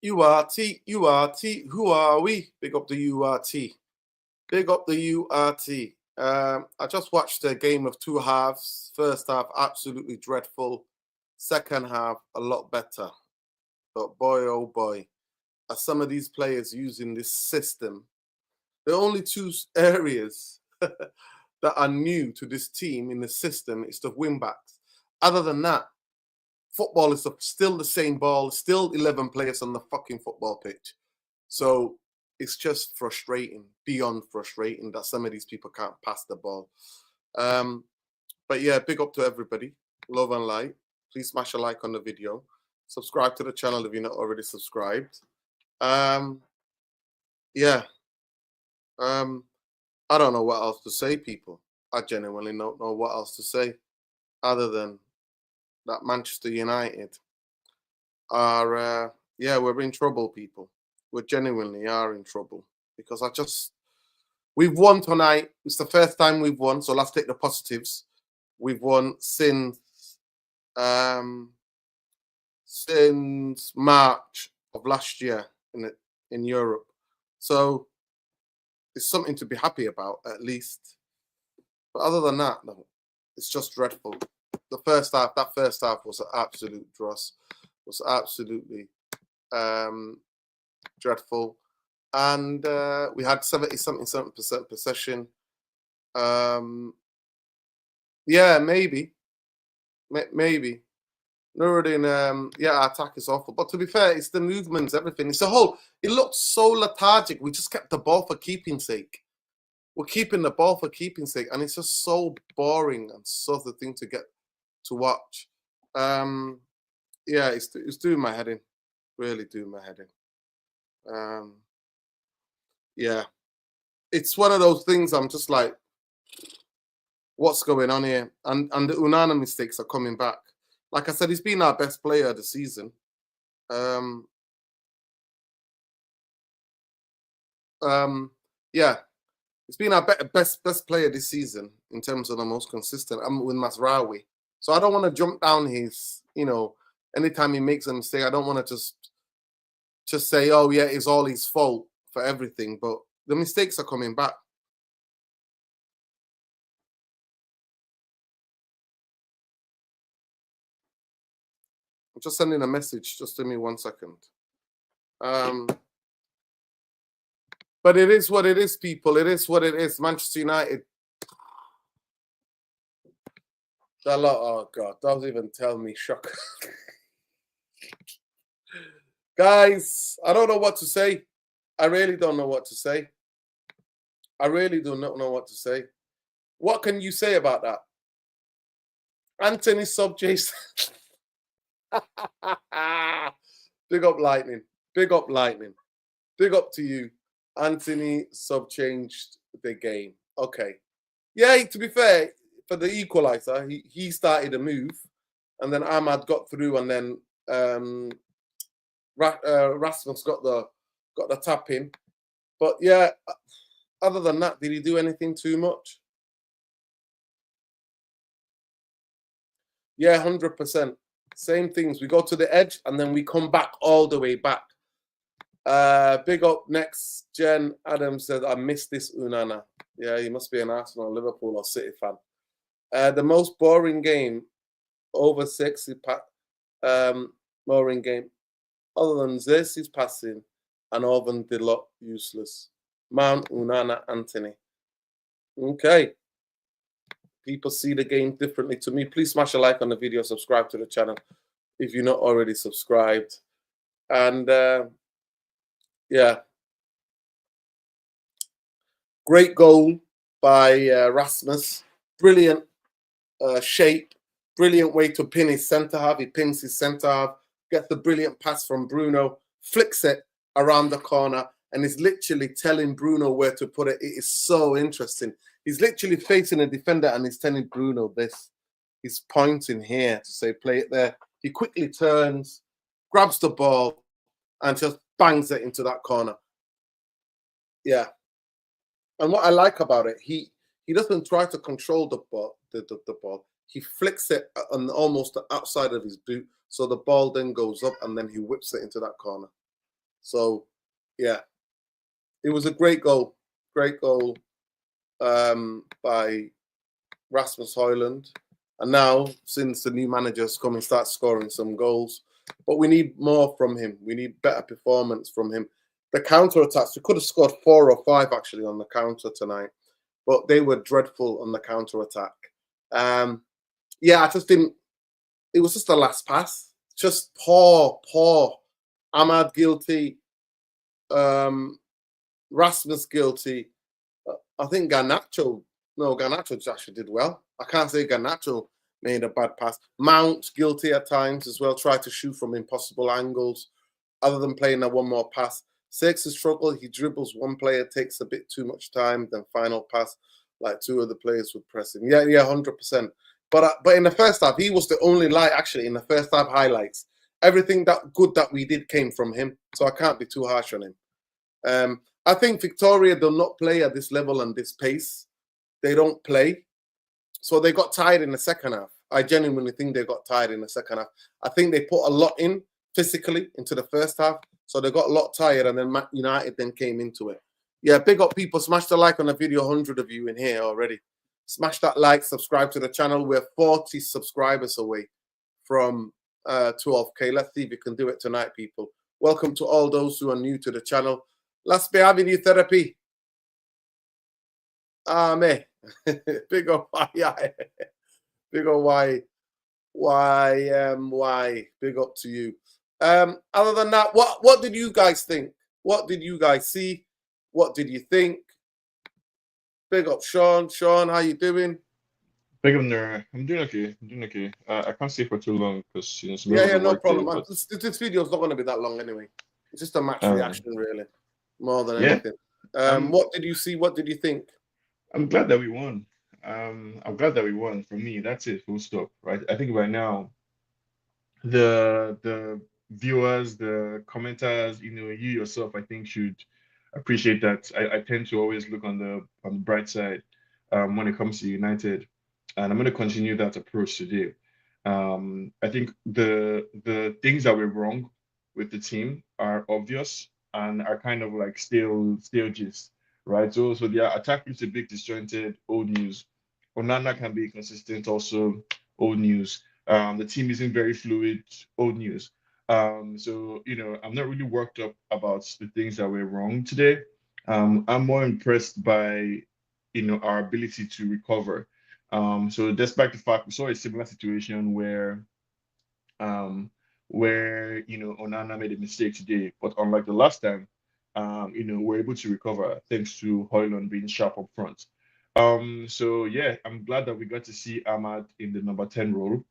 URT, URT, who are we? Big up the URT. Big up the URT. I just watched a game of two halves. First half, absolutely dreadful. Second half, a lot better. But boy, oh boy, are some of these players using this system. The only two areas that are new to this team in the system is the wing backs. Other than that, football is still the same ball, still 11 players on the fucking football pitch. So it's just frustrating, beyond frustrating, that some of these people can't pass the ball. But yeah, big up to everybody. Love and light. Please smash a like on the video. Subscribe to the channel if you're not already subscribed. Yeah. I don't know what else to say, people. I genuinely don't know what else to say other than that Manchester United are, we're in trouble, people. We genuinely are in trouble because we've won tonight. It's the first time we've won, so let's take the positives. We've won since March of last year in Europe. So it's something to be happy about, at least. But other than that, no, it's just dreadful. That first half was an absolute dross. Was absolutely dreadful. And we had 70-something% possession. Yeah, maybe. Nuruddin, our attack is awful. But to be fair, it's the movements, everything. It's the whole, it looked so lethargic. We just kept the ball for keeping sake. We're keeping the ball for keeping sake. And it's just so boring and sort of thing to get to watch. Yeah, it's doing my head in. Really doing my head in. Yeah. It's one of those things I'm just like, what's going on here? And the Onana mistakes are coming back. Like I said, he's been our best player of the season. Yeah, he's been our best player this season in terms of the most consistent. I'm with Masraoui. So I don't want to jump down his, anytime he makes a mistake, I don't want to just say, oh yeah, it's all his fault for everything. But the mistakes are coming back. I'm just sending a message. Just give me 1 second. But it is what it is, people. It is what it is. Manchester United. Oh, God. Don't even tell me. Shock. Guys, I don't know what to say. I really don't know what to say. I really do not know what to say. What can you say about that? Anthony Subjason. Big up Lightning. Big up Lightning. Big up to you. Anthony changed the game. Okay. Yeah, to be fair, for the equaliser, he started a move, and then Ahmad got through, and then Rasmus got the tap in. But yeah, other than that, did he do anything too much? Yeah, 100%. Same things. We go to the edge, and then we come back all the way back. Big up next gen. Adam said, I missed this Onana. Yeah, he must be an Arsenal, Liverpool, or City fan. The most boring game over 60 boring game. Other than this, he's passing, and Orban did a lot useless. Mount, Onana, Anthony. Okay. People see the game differently to me. Please smash a like on the video, subscribe to the channel if you're not already subscribed. And yeah. Great goal by Rasmus. Brilliant shape. Brilliant way to pin his centre half. He pins his centre half. Gets the brilliant pass from Bruno. Flicks it around the corner. And is literally telling Bruno where to put it. It is so interesting. He's literally facing a defender and he's telling Bruno this. He's pointing here to say, play it there. He quickly turns, grabs the ball, and just bangs it into that corner. Yeah. And what I like about it, he doesn't try to control the ball. The ball. He flicks it on almost the outside of his boot, so the ball then goes up, and then he whips it into that corner. So, yeah, it was a great goal by Rasmus Hojlund. And now, since the new manager's come and start scoring some goals, but we need more from him. We need better performance from him. The counter attacks, we could have scored 4 or 5 actually on the counter tonight, but they were dreadful on the counter attack. Yeah, I just didn't. It was just the last pass, just poor. Ahmad guilty, Rasmus guilty. I think Garnacho actually did well. I can't say Garnacho made a bad pass. Mount guilty at times as well, tried to shoot from impossible angles, other than playing that one more pass. Six struggle, he dribbles one player, takes a bit too much time, then final pass, like 2 other players would press him. Yeah, 100%. But in the first half, he was the only light actually in the first half highlights. Everything that good that we did came from him, so I can't be too harsh on him. I think Viktoria do not play at this level and this pace. They don't play. So they got tired in the second half. I genuinely think they got tired in the second half. I think they put a lot in physically into the first half. So they got a lot tired, and then United then came into it. Yeah, big up people. Smash the like on the video. 100 of you in here already. Smash that like, subscribe to the channel. We're 40 subscribers away from 12K. Let's see if we can do it tonight, people. Welcome to all those who are new to the channel. Let's be having you therapy. Me. Big up why. Big up why. Big up to you. Other than that, what did you guys think? What did you guys see? What did you think? Big up Sean. Sean, how you doing? Big up, Nura. I'm doing okay. I can't stay for too long because it's the middle of Yeah, the no work day. problem. But This video's not going to be that long anyway. It's just a match um, reaction, really, more than yeah, anything. I'm What did you see? What did you think? I'm glad that we won. I'm glad that we won. For me, that's it. Full stop. Right. I think right now the viewers, the commenters, you yourself, I think should appreciate that. I tend to always look on the bright side when it comes to United, and I'm going to continue that approach today. I think the things that were wrong with the team are obvious and are kind of like stale gist, right? So their attack is a bit disjointed, old news. Onana can be consistent, also old news. The team isn't very fluid, old news. So I'm not really worked up about the things that were wrong today. I'm more impressed by our ability to recover. So despite the fact we saw a similar situation um, where Onana made a mistake today, but unlike the last time, we're able to recover thanks to Hojlund being sharp up front. So yeah, I'm glad that we got to see Ahmad in the number 10 role.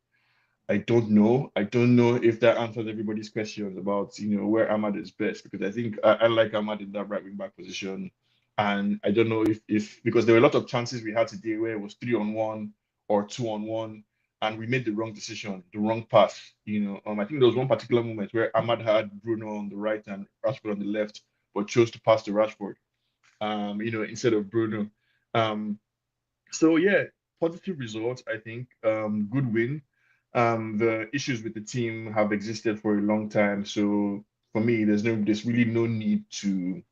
I don't know. I don't know if that answers everybody's questions about where Ahmad is best, because I think I like Ahmad in that right wing back position, and I don't know if because there were a lot of chances we had today where it was 3-on-1 or 2-on-1, and we made the wrong decision, the wrong pass. I think there was one particular moment where Ahmad had Bruno on the right and Rashford on the left, but chose to pass to Rashford, instead of Bruno. Um, so yeah, positive results, I think. Good win. The issues with the team have existed for a long time. So for me, there's really no need to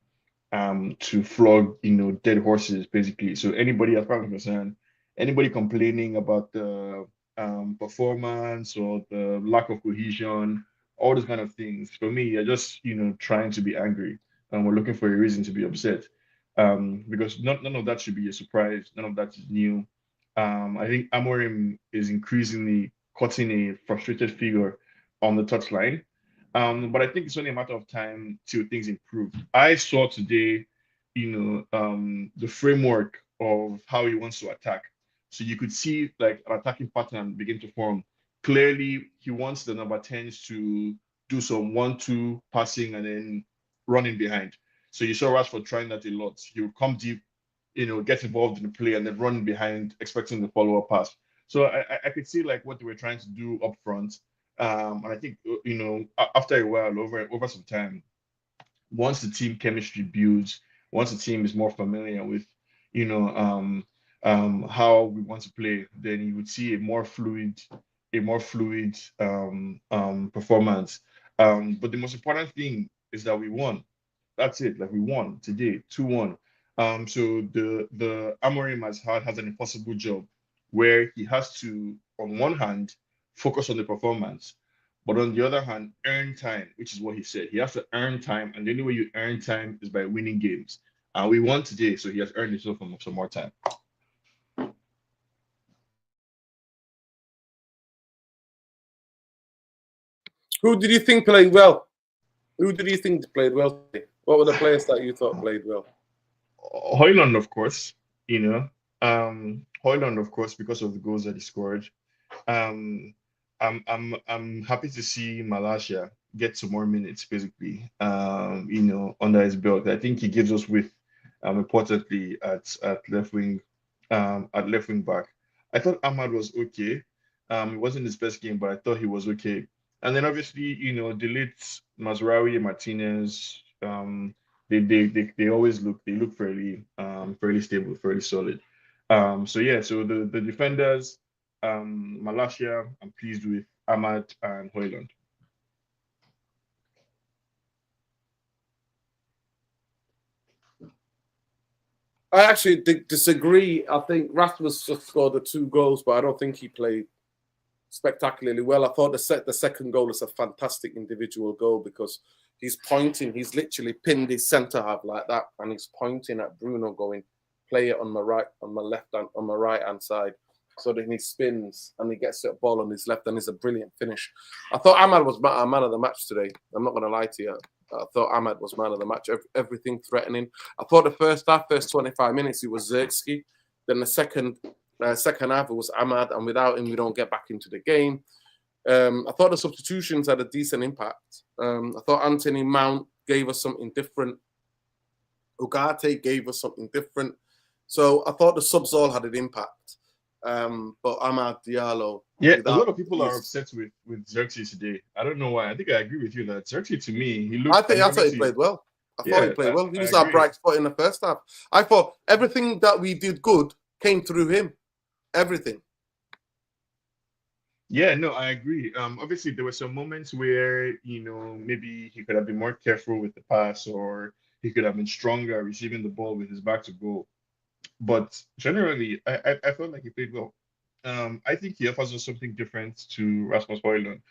flog, dead horses, basically. So anybody, as far as I'm concerned, anybody complaining about the performance or the lack of cohesion, all those kind of things, for me, you're just, trying to be angry, and we're looking for a reason to be upset. Because none of that should be a surprise. None of that is new. I think Amorim is increasingly cutting a frustrated figure on the touchline. But I think it's only a matter of time till things improve. I saw today, the framework of how he wants to attack. So you could see like an attacking pattern begin to form. Clearly, he wants the number 10s to do some 1-2 passing and then running behind. So you saw Rashford trying that a lot. He would come deep, get involved in the play and then run behind, expecting the follow-up pass. So I could see like what they were trying to do up front. And I think after a while, over some time, once the team chemistry builds, once the team is more familiar with, you know, how we want to play, then you would see a more fluid performance. But the most important thing is that we won. That's it. Like we won today, 2-1. So the Amorim has an impossible job where he has to, on one hand, focus on the performance, but on the other hand, earn time, which is what he said. He has to earn time, and the only way you earn time is by winning games. And we won today, so he has earned himself some more time. Who did you think played well? Who did you think played well today? What were the players that you thought played well? Hojlund, of course, you know. Hojlund, of course, because of the goals that he scored. Um, I'm happy to see Malaysia get some more minutes, basically. Under his belt. I think he gives us width, importantly at left wing, at left wing back. I thought Ahmad was okay. It wasn't his best game, but I thought he was okay. And then obviously, the late Mazraoui, Martinez, they always look fairly stable, fairly solid. So the defenders, Malaysia, I'm pleased with Ahmad and Hojlund. I actually disagree. I think Rasmus just scored the 2 goals, but I don't think he played spectacularly well. I thought the second goal is a fantastic individual goal because he's pointing. He's literally pinned his centre half like that, and he's pointing at Bruno, going, "Play it on my right hand side." So then he spins and he gets the ball on his left, and it's a brilliant finish. I thought Ahmad was man of the match today. I'm not going to lie to you. I thought Ahmad was man of the match. Everything threatening. I thought the first 25 minutes, it was Zirkzee. Then the second half, it was Ahmad, and without him, we don't get back into the game. I thought the substitutions had a decent impact. I thought Anthony Mount gave us something different. Ugarte gave us something different. So I thought the subs all had an impact. But Amad Diallo. Yeah, a lot of people are upset with Zirkzee today. I don't know why. I think I agree with you that Zirkzee, to me, he looked. I thought he played well. I thought he played well. He was our bright spot in the first half. I thought everything that we did good came through him. Everything. Yeah, no, I agree. Obviously, there were some moments where, maybe he could have been more careful with the pass, or he could have been stronger receiving the ball with his back to goal. But generally, I felt like he played well. I think he offers us something different to Rasmus Hojlund,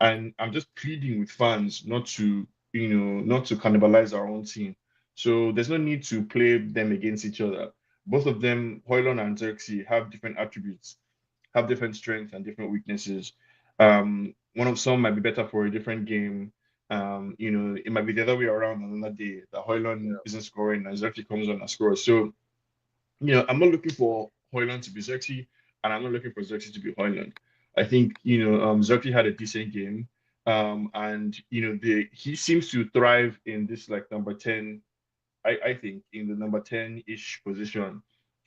and I'm just pleading with fans not to cannibalize our own team. So there's no need to play them against each other. Both of them, Hojlund and Zirkzee, have different attributes, have different strengths and different weaknesses. One of some might be better for a different game. It might be the other way around on another day that Hojlund isn't scoring and Zirkzee comes on and scores. So, I'm not looking for Hojlund to be Zirkzee, and I'm not looking for Zirkzee to be Hojlund. I think, Zirkzee had a decent game. And he seems to thrive in this like number 10, I think in the number 10-ish position.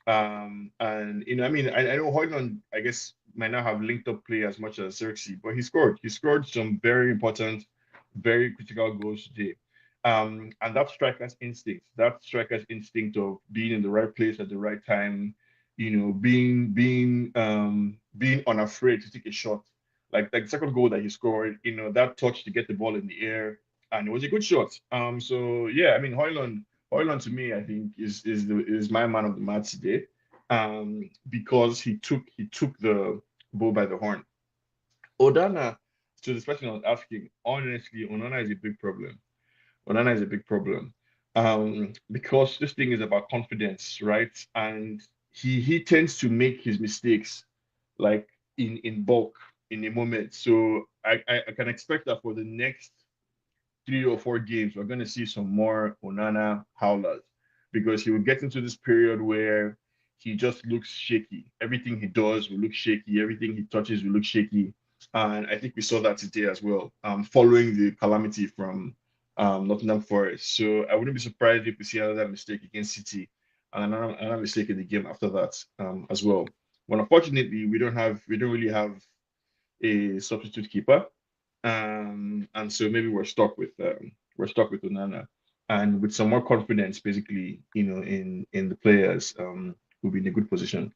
And I know Hojlund, I guess, might not have linked up play as much as Xerxes, but he scored. He scored some very important, very critical goals today. And that striker's instinct of being in the right place at the right time, being unafraid to take a shot. Like the second goal that he scored, that touch to get the ball in the air, and it was a good shot. So yeah, I mean, Hojlund to me, I think is my man of the match today, because he took the bull by the horn. Onana, to the question I was asking, honestly, Onana is a big problem. Onana is a big problem, because this thing is about confidence, right? And he tends to make his mistakes like in bulk in a moment. So I can expect that for the next 3 or 4 games, we're going to see some more Onana howlers, because he will get into this period where he just looks shaky. Everything he does will look shaky. Everything he touches will look shaky. And I think we saw that today as well, following the calamity from Nottingham Forest. So I wouldn't be surprised if we see another mistake against City and another mistake in the game after that, as well. But unfortunately, we don't really have a substitute keeper. And so maybe we're stuck with Onana, and with some more confidence, basically, in the players, we'll be in a good position.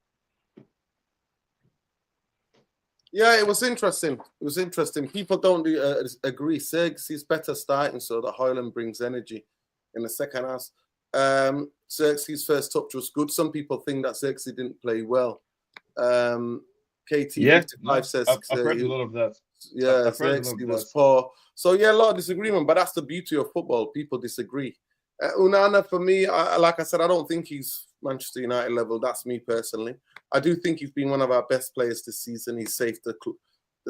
Yeah, it was interesting. It was interesting. People don't agree. Xerxes better starting so that Hojlund brings energy in the second half. Xerxes' first touch was good. Some people think that Xerxes didn't play well. Yeah, KT55 no, says, I've heard a lot of that. yeah, I've heard a lot Xerxes of was that. poor. So, yeah, a lot of disagreement, but that's the beauty of football. People disagree. Onana, for me, like I said, I don't think he's Manchester United level. That's me personally. I do think he's been one of our best players this season. He's saved the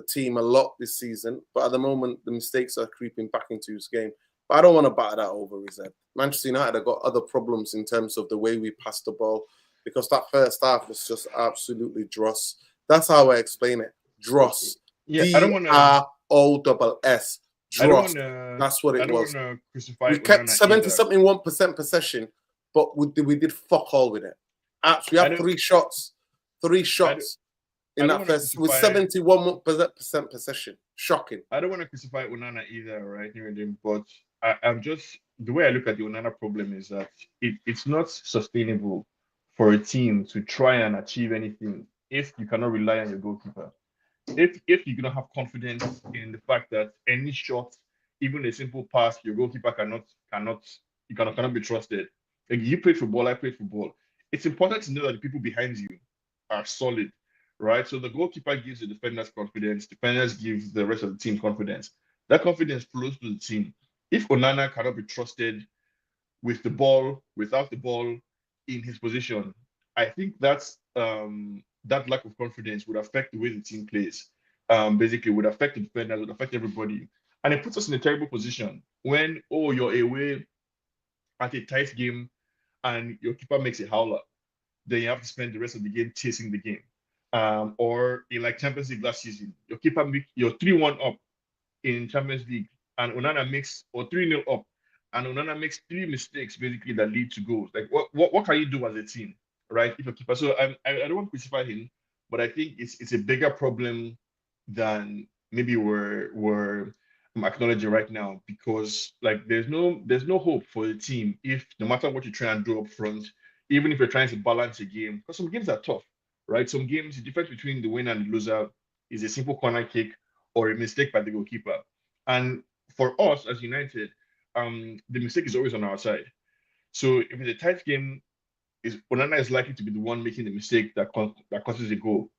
team a lot this season. But at the moment, the mistakes are creeping back into his game. But I don't want to batter that over his head. Manchester United have got other problems in terms of the way we pass the ball because that first half was just absolutely dross. That's how I explain it. Dross. Yeah, I don't want to. Dross. I don't Dross. want to. That's what I it don't was. want to crucify We kept Onana either. 70-something 1% possession, but we did fuck all with it. Actually, we I have don't. three I don't. shots I in don't that want to first with crucify. 71% possession. Shocking. I don't want to crucify Onana either, right? Here and there, but I'm just the way I look at the Onana problem is that it's not sustainable for a team to try and achieve anything if you cannot rely on your goalkeeper. If you don't have confidence in the fact that any shot, even a simple pass, your goalkeeper cannot be trusted. Like you played football, I played football. It's important to know that the people behind you are solid, right? So the goalkeeper gives the defenders confidence, defenders give the rest of the team confidence. That confidence flows to the team. If Onana cannot be trusted with the ball, without the ball in his position, I think that lack of confidence would affect the way the team plays. Basically, would affect the defenders, would affect everybody, and it puts us in a terrible position when you're away at a tight game and your keeper makes a howler, then you have to spend the rest of the game chasing the game. Or in like Champions League last season, your keeper make you're 3-1 up in Champions League and Onana makes or 3-0 up and Onana makes three mistakes basically that lead to goals. Like what can you do as a team, right? If a keeper, so I don't want to crucify him, but I think it's a bigger problem than maybe we're acknowledging right now because like there's no hope for the team if no matter what you try and do up front, even if you're trying to balance a game, because some games are tough, right? Some games the difference between the winner and the loser is a simple corner kick or a mistake by the goalkeeper. And for us as United, the mistake is always on our side. So if it's a tight game, is Onana is likely to be the one making the mistake that causes a goal.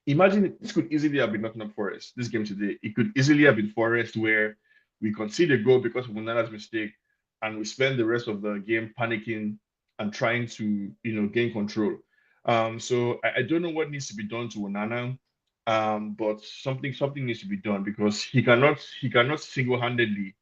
Imagine this could easily have been Nottingham Forest, this game today. It could easily have been Forest where we concede a goal because of Onana's mistake and we spend the rest of the game panicking and trying to, gain control. So I don't know what needs to be done to Onana, but something needs to be done because he cannot single-handedly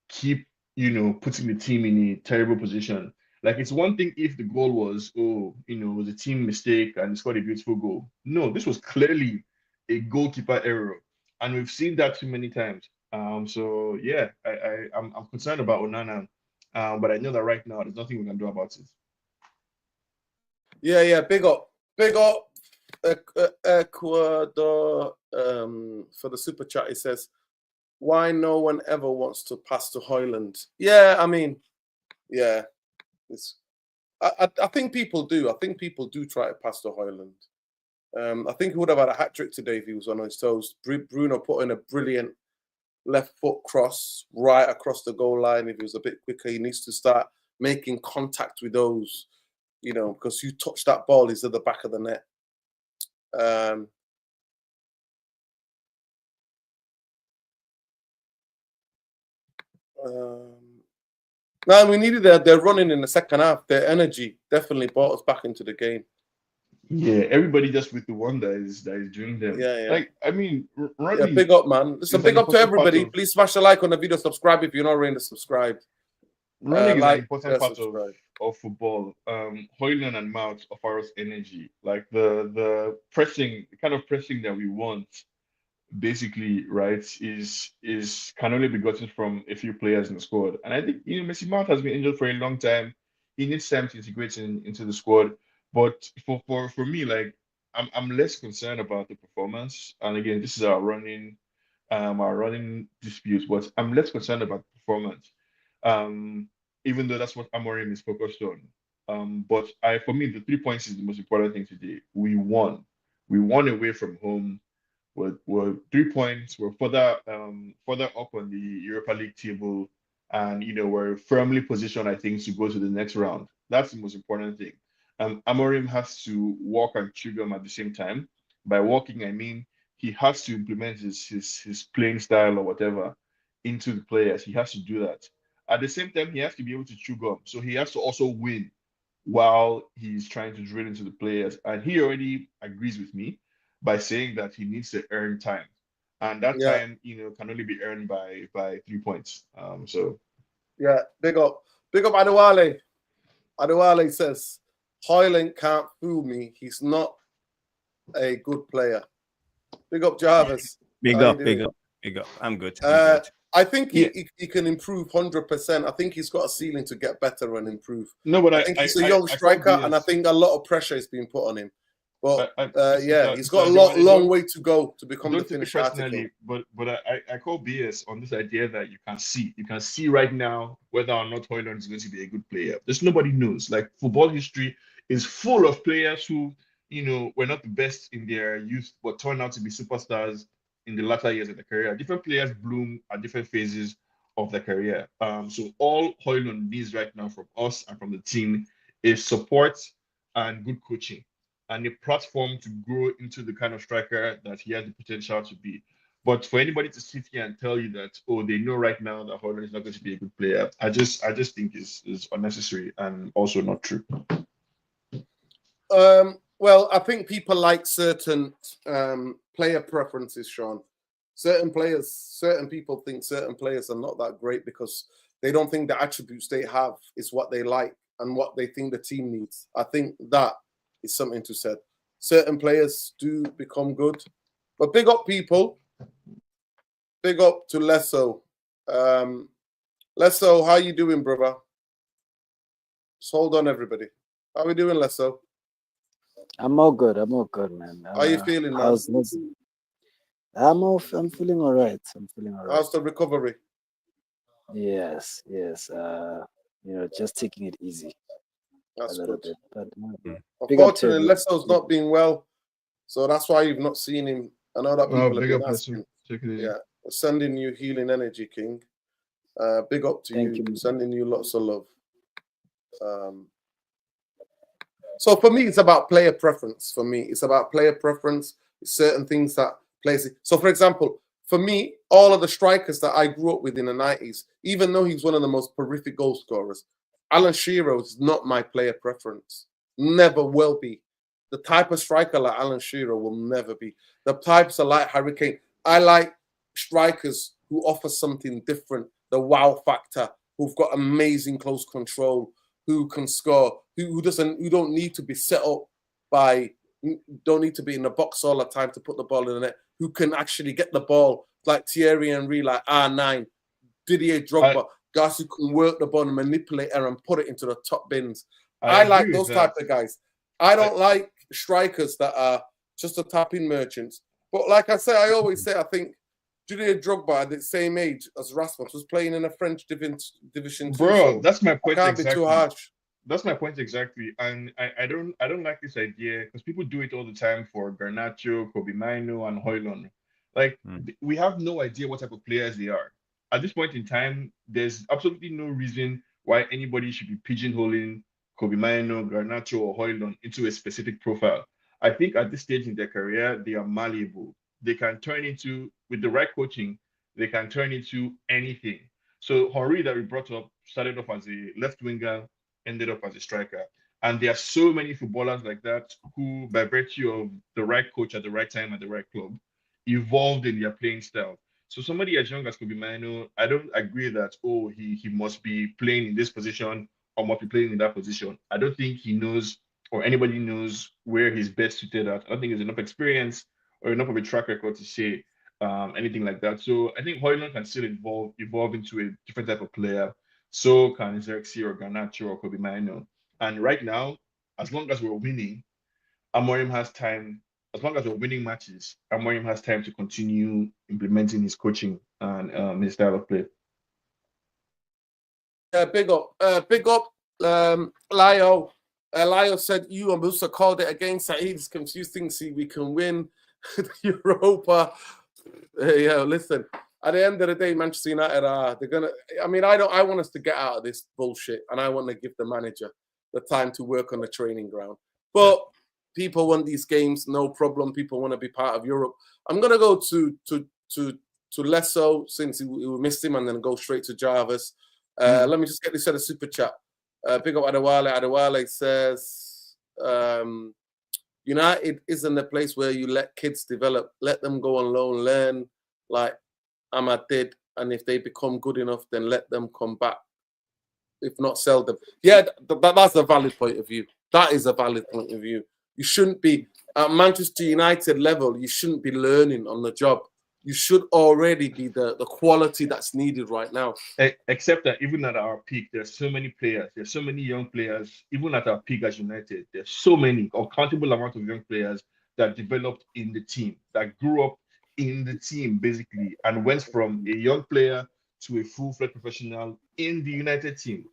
keep, putting the team in a terrible position. Like it's one thing if the goal was, it was a team mistake and he scored a beautiful goal. No, this was clearly a goalkeeper error, and we've seen that too many times. So yeah, I'm concerned about Onana, but I know that right now there's nothing we can do about it. Yeah. Big up. Ecuador for the super chat. It says, "Why no one ever wants to pass to Hojlund?" Yeah, I mean, yeah, it's. I think people do. I think people do try to pass to Hojlund. I think he would have had a hat trick today if he was on his toes. Bruno put in a brilliant left foot cross right across the goal line. If he was a bit quicker, he needs to start making contact with those, because you touch that ball, he's at the back of the net. No, we needed their running in the second half. Their energy definitely brought us back into the game. Yeah, everybody just with the one that is doing them. Yeah. Like I mean, Yeah, running big up, man. Listen, is an big up to important part everybody. of Please smash the like on the video. Subscribe if you're not already subscribed. running is an Like, important part subscribe. of football. Hoyland and Mount offer us energy, like the pressing, the kind of pressing that we want, basically, right, is can only be gotten from a few players in the squad. And I think Messi Mount has been injured for a long time. He needs time to integrate into the squad. But for me, like I'm less concerned about the performance. And again, this is our running dispute, but I'm less concerned about the performance. Um, Even though that's what Amorim is focused on. But for me, the 3 points is the most important thing today. We won. We won away from home. We're 3 points. We're further up on the Europa League table, and we're firmly positioned, I think, to go to the next round. That's the most important thing. Amorim has to walk and chew gum at the same time. By walking, I mean he has to implement his playing style or whatever into the players. He has to do that. At the same time, he has to be able to chew gum. So he has to also win while he's trying to drill into the players. And he already agrees with me by saying that he needs to earn time. And that Yeah, time, can only be earned by 3 points. So yeah. Big up Adewale. Adewale says Hojlund can't fool me. He's not a good player. Big up Jarvis. Big up. I'm good. I think he can improve 100%. I think he's got a ceiling to get better and improve. No, but I think he's a young striker, and I think a lot of pressure is being put on him. But he's got a long way to go to become the finished article. But I call BS on this idea that you can see right now whether or not Hojlund is going to be a good player. There's nobody knows. Like, football history is full of players who were not the best in their youth, but turned out to be superstars in the latter years of their career. Different players bloom at different phases of their career. So all Hojlund needs right now from us and from the team is support and good coaching, and a platform to grow into the kind of striker that he has the potential to be. But for anybody to sit here and tell you that, they know right now that Hojlund is not going to be a good player, I just think is unnecessary and also not true. Well, I think people like certain player preferences, Sean. Certain people think certain players are not that great because they don't think the attributes they have is what they like and what they think the team needs. I think that is something to say. Certain players do become good. But big up people. Big up to Lesso. Lesso, how you doing, brother? Just hold on, everybody. How we doing, Lesso? I'm all good, man. How are you feeling, man? I'm feeling all right. How's the recovery? Yes. Just taking it easy. That's a little good. Bit, but unfortunately, Lesso's not been well, so that's why you've not seen him. I know that people have been asking. Yeah, we're sending you healing energy, King. Big up to you. Sending you lots of love. So for me, it's about player preference. It's certain things that plays it. So, for example, for me, all of the strikers that I grew up with in the 90s, even though he's one of the most prolific goal scorers, Alan Shearer is not my player preference. Never will be. The type of striker like Alan Shearer will never be. The types are like Harry Kane. I like strikers who offer something different, the wow factor, who've got amazing close control, who can score, who don't need to be set up don't need to be in the box all the time to put the ball in the net, who can actually get the ball like Thierry Henry, like R9, Didier Drogba, guys who can work the ball and manipulate it and put it into the top bins. I like those type of guys. I don't like strikers that are just a tap-in merchants. But like I say, I always say, I think Didier Drogba at the same age as Rasmus was playing in a French division. Bro, that's my point. Can't be too harsh. That's my point exactly, and I don't like this idea because people do it all the time for Garnacho, Kobe Mainoo, and Hojlund. Like, we have no idea what type of players they are. At this point in time, there's absolutely no reason why anybody should be pigeonholing Kobe Mainoo, Garnacho, or Hojlund into a specific profile. I think at this stage in their career, they are malleable. They can turn into, with the right coaching, they can turn into anything. So Henry that we brought up started off as a left winger, ended up as a striker. And there are so many footballers like that who, by virtue of the right coach at the right time at the right club, evolved in their playing style. So somebody as young as Kobe Mainoo, I don't agree that, he must be playing in this position or must be playing in that position. I don't think he knows or anybody knows where he's best suited at. I don't think there's enough experience or enough of a track record to say anything like that. So I think Hojlund can still evolve into a different type of player. So can Xerxes or Garnacho or Kobe Mainoo. And right now, as long as we're winning, Amorim has time. As long as we're winning matches, Amorim has time to continue implementing his coaching and his style of play. Big up, Lio. Lio said you and Musa called it again. Saeed's confused things. See, we can win. Europa. Yeah, listen. At the end of the day, Manchester United they're gonna. I mean, I want us to get out of this bullshit, and I want to give the manager the time to work on the training ground. But people want these games, no problem. People want to be part of Europe. I'm gonna go to Lesso since we missed him, and then go straight to Jarvis. Let me just get this at a super chat. Big up Adewale. Adewale says, United isn't a place where you let kids develop. Let them go on loan, learn like Ahmad did. And if they become good enough, then let them come back. If not, sell them. Yeah, that's a valid point of view. That is a valid point of view. You shouldn't be, at Manchester United level, you shouldn't be learning on the job. You should already be the quality that's needed right now. Except that even at our peak, there's so many players. There's so many young players. Even at our peak as United, there's so many, uncountable amount of young players that developed in the team, that grew up in the team, basically, and went from a young player to a full-fledged professional in the United team.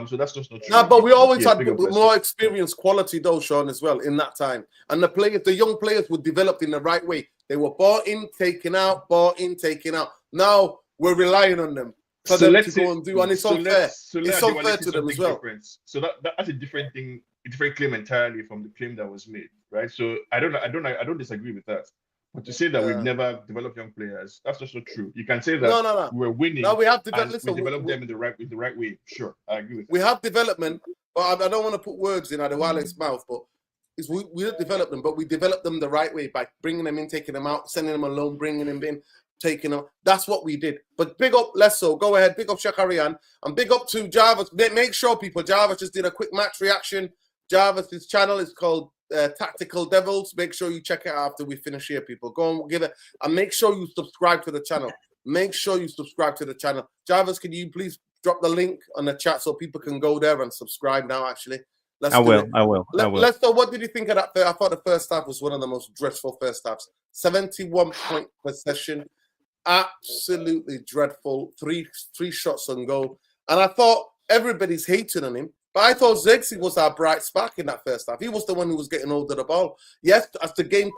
So that's just not true. No, but we always had more experienced quality, though, Sean, as well, in that time. And the young players were developed in the right way. They were bought in, taken out, bought in, taken out. Now we're relying on them for them to go and do, and it's unfair. It's unfair to them as well. Difference. So that's a different thing, a different claim entirely from the claim that was made, right? So I don't disagree with that. But to say that we've never developed young players, that's just not true. You can say that we're winning. No, we have we develop them in the right way. Sure, I agree with that. We have development, but I don't want to put words in Adewale's mouth, but we don't develop them, but we develop them the right way by bringing them in, taking them out, sending them alone, bringing them in, taking them. That's what we did. But big up Lesso, go ahead, big up Shakarian, and big up to Jarvis. Make sure, people, Jarvis just did a quick match reaction. Jarvis' channel is called Tactical Devils. Make sure you check it out after we finish here, people. Go and give it, and make sure you subscribe to the channel. Make sure you subscribe to the channel. Jarvis, can you please drop the link on the chat so people can go there and subscribe now, actually? I will. Let's know, what did you think of that? I thought the first half was one of the most dreadful first halves. 71 point possession. Absolutely dreadful. Three shots on goal. And I thought everybody's hating on him. But I thought Zexi was our bright spark in that first half. He was the one who was getting hold of the ball. Yes, as the game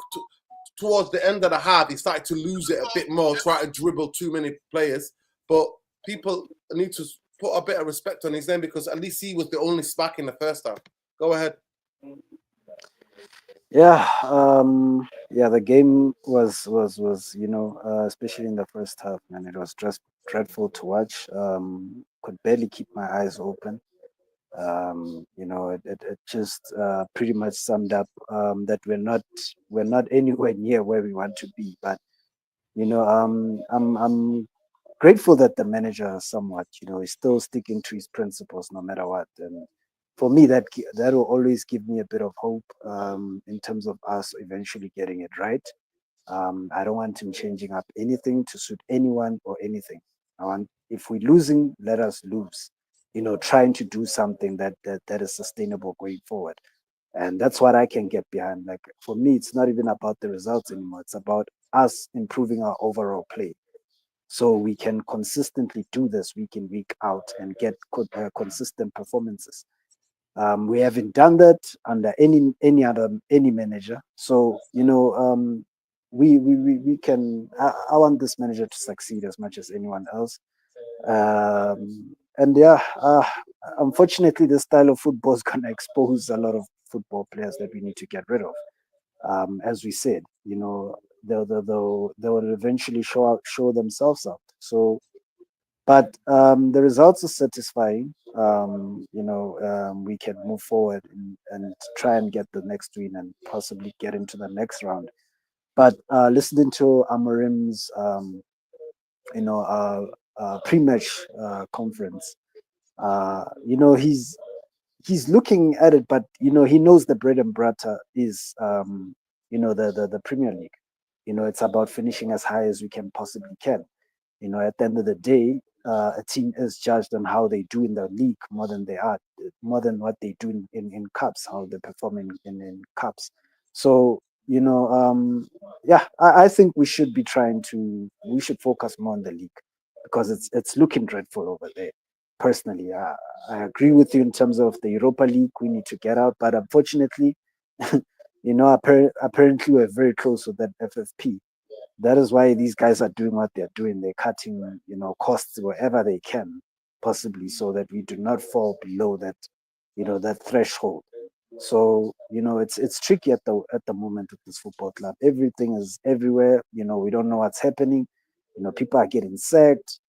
towards the end of the half, he started to lose it a bit more, try to dribble too many players. But people need to put a bit of respect on his name, because at least he was the only spark in the first half. Go ahead. Yeah, the game was especially in the first half, man, it was just dreadful to watch. Could barely keep my eyes open. It just pretty much summed up that we're not anywhere near where we want to be. But I'm grateful that the manager somewhat is still sticking to his principles no matter what. And for me, that will always give me a bit of hope in terms of us eventually getting it right. I don't want him changing up anything to suit anyone or anything. If we're losing, let us lose. Trying to do something that is sustainable going forward. And that's what I can get behind. Like, for me, it's not even about the results anymore. It's about us improving our overall play. So we can consistently do this week in, week out, and get consistent performances. We haven't done that under any manager. So, we can, I want this manager to succeed as much as anyone else. Unfortunately, the style of football is going to expose a lot of football players that we need to get rid of. As we said, they'll eventually show themselves out. So, but the results are satisfying. We can move forward and try and get the next win and possibly get into the next round. But listening to Amorim's, pre-match conference, he's looking at it, but he knows the bread and butter is the Premier League. It's about finishing as high as we possibly can. At the end of the day, a team is judged on how they do in the league more than what they do in cups, how they perform in cups. So I think we should focus more on the league, because it's looking dreadful over there. Personally, I agree with you in terms of the Europa League. We need to get out, but unfortunately, You know, apparently we're very close with that FFP. That is why these guys are doing what they're doing. They're cutting, you know, costs wherever they can, possibly, so that we do not fall below that, you know, that threshold. So, you know, it's tricky at the moment with this football club. Everything is everywhere. You know, we don't know what's happening. You know, people are getting sacked,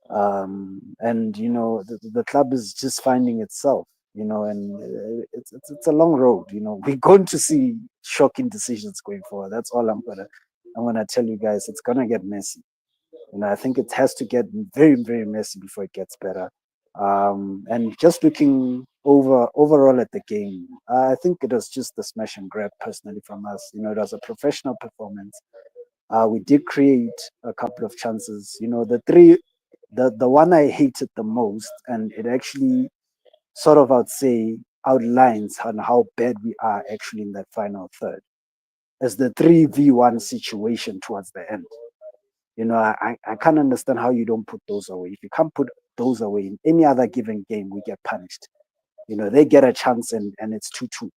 and you know, the club is just finding itself. You know, and it's a long road. You know, we're going to see shocking decisions going forward. That's all I'm gonna tell you guys. It's gonna get messy. You know, I think it has to get very, very messy before it gets better. And just looking overall at the game, I think it was just the smash and grab personally from us. You know, it was a professional performance. We did create a couple of chances. You know, the one I hated the most, and it actually sort of, I'd say, outlines on how bad we are actually in that final third, is the 3v1 situation towards the end. You know, I can't understand how you don't put those away. If you can't put those away in any other given game, we get punished. You know, they get a chance and it's 2-2.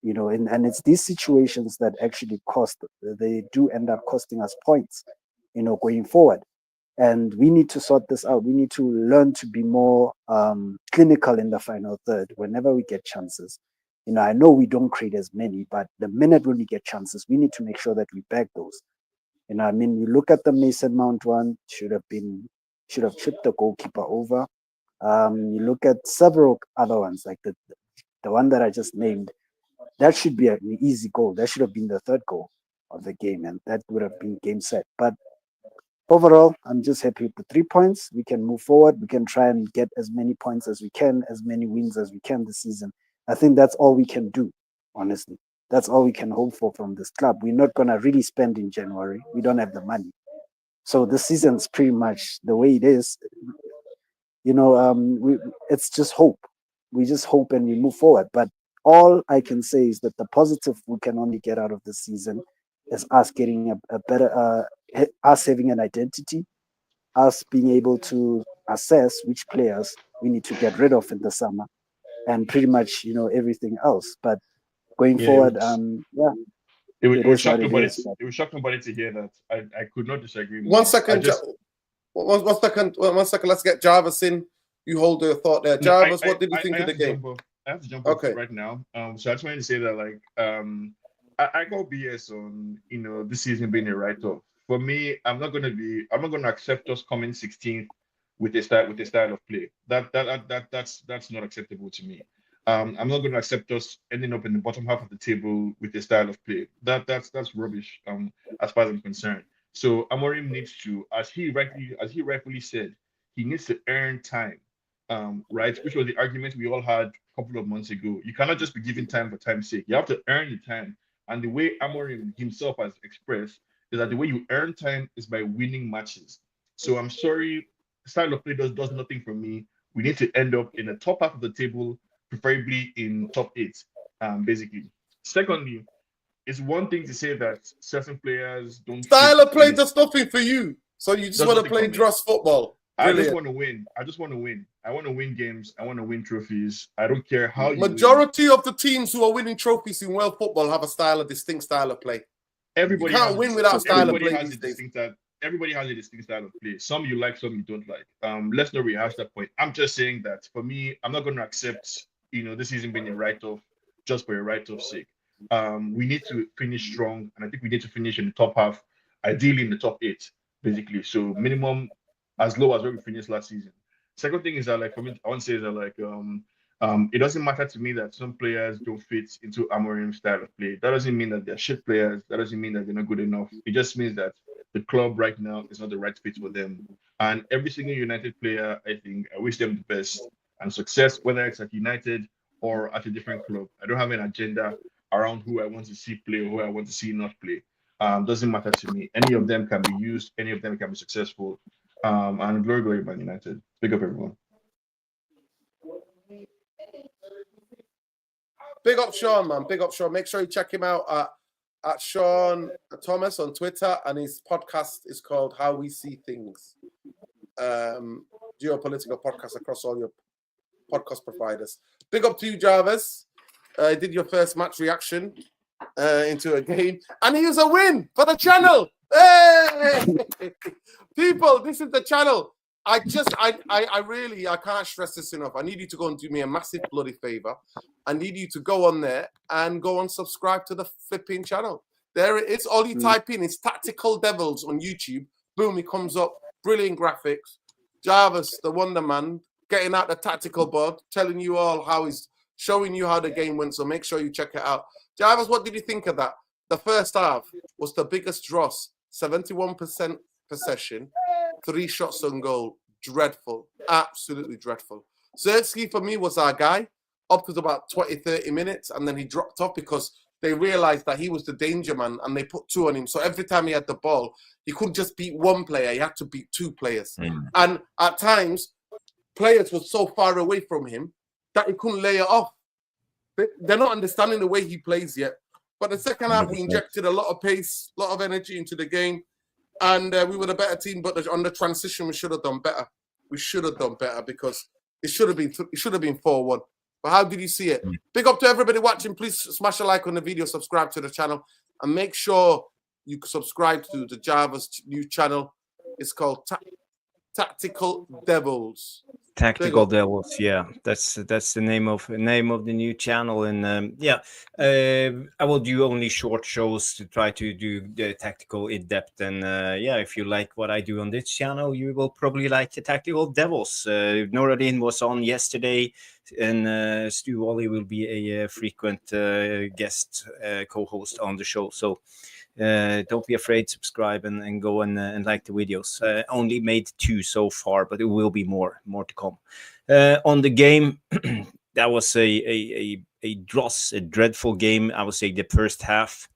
You know, and it's these situations that actually they do end up costing us points, you know, going forward. And we need to sort this out. We need to learn to be more clinical in the final third whenever we get chances. You know, I know we don't create as many, but the minute when we get chances, we need to make sure that we back those. You know, I mean, you look at the Mason Mount one, should have chipped the goalkeeper over. You look at several other ones, like the one that I just named. That should be an easy goal. That should have been the third goal of the game, and that would have been game set. But overall, I'm just happy with the 3 points. We can move forward. We can try and get as many points as we can, as many wins as we can this season. I think that's all we can do, honestly. That's all we can hope for from this club. We're not going to really spend in January. We don't have the money. So the season's pretty much the way it is. You know, it's just hope. We just hope and we move forward. But all I can say is that the positive we can only get out of the season is us getting a better, us having an identity, us being able to assess which players we need to get rid of in the summer, and pretty much, you know, everything else. But going Yeah, forward, yeah, it it would is shock what it nobody. is. But It would shock nobody to hear that. I could not disagree One more. second, one second. Let's get Jarvis in. You hold the thought there, Jarvis. What did you think of the game? I have to jump off Okay. right now. So I just wanted to say that, like, I go BS on, you know, this season being a write-off. For me, I'm not going to accept us coming 16th with a style of play. That's not acceptable to me. I'm not going to accept us ending up in the bottom half of the table with a style of play. That's rubbish. As far as I'm concerned. So Amorim needs to, as he rightfully said, he needs to earn time. Right, which was the argument we all had a couple of months ago. You cannot just be giving time for time's sake. You have to earn the time. And the way Amorim himself has expressed is that the way you earn time is by winning matches. So I'm sorry, style of play does nothing for me. We need to end up in the top half of the table, preferably in top 8, basically. Secondly, it's one thing to say that certain players don't fit Style of play in. does nothing for you. So you just Does want to nothing play for me. Dross football. I just Brilliant. want to win. I just want to win. I want to win games. I want to win trophies. I don't care how you win. Majority of the teams who are winning trophies in world football have a distinct style of play. Everybody You can't win without style of play these days. Everybody has a distinct style of play. Some you like, some you don't like. Let's not rehash that point. I'm just saying that for me, I'm not going to accept, you know, this season being a write-off just for a write-off sake. We need to finish strong, and I think we need to finish in the top half, ideally in the top 8, basically. So minimum as low as where we finished last season. Second thing is that, like, for me, I want to say is that, like, it doesn't matter to me that some players don't fit into Amorim's style of play. That doesn't mean that they're shit players. That doesn't mean that they're not good enough. It just means that the club right now is not the right fit for them. And every single United player, I think, I wish them the best and success, whether it's at United or at a different club. I don't have an agenda around who I want to see play or who I want to see not play. Doesn't matter to me. Any of them can be used. Any of them can be successful. And glory, Man United. Big up, everyone. Big up Sean, man. Big up Sean. Make sure you check him out at Sean Thomas on Twitter, and his podcast is called How We See Things. Geopolitical podcast across all your podcast providers. Big up to you, Jarvis. did your first match reaction into a game, and here's a win for the channel. Hey, people, this is the channel. I really can't stress this enough. I need you to go and do me a massive bloody favor. I need you to go on there and go and subscribe to the flipping channel. There it is. All you type in is Tactical Devils on YouTube. Boom, it comes up. Brilliant graphics. Jarvis, the Wonder Man, getting out the tactical board, telling you all how he's showing you how the game went. So make sure you check it out. Jarvis, what did you think of that? The first half was the biggest Dross, 71% possession, 3 shots on goal. Dreadful. Absolutely dreadful. Zertsky, for me, was our guy up to about 20, 30 minutes, and then he dropped off because they realized that he was the danger man, and they put 2 on him. So every time he had the ball, he couldn't just beat 1 player. He had to beat 2 players. And at times, players were so far away from him that he couldn't lay it off. They're not understanding the way he plays yet. But the second half, we injected a lot of pace, a lot of energy into the game. And we were the better team, but on the transition, we should have done better. We should have done better because it should have been 4-1. But how did you see it? Big up to everybody watching. Please smash a like on the video, subscribe to the channel, and make sure you subscribe to the Jarvis new channel. It's called Tactical Devils. Tactical Devils, yeah, that's the name of the new channel, and I will do only short shows to try to do the tactical in depth, and if you like what I do on this channel, you will probably like the Tactical Devils. Noradin was on yesterday, and Stu Wally will be a frequent guest co-host on the show, so. Don't be afraid, subscribe and go and like the videos. Only made 2 so far, but it will be more to come. On the game, that was a Dross, a dreadful game. I would say the first half.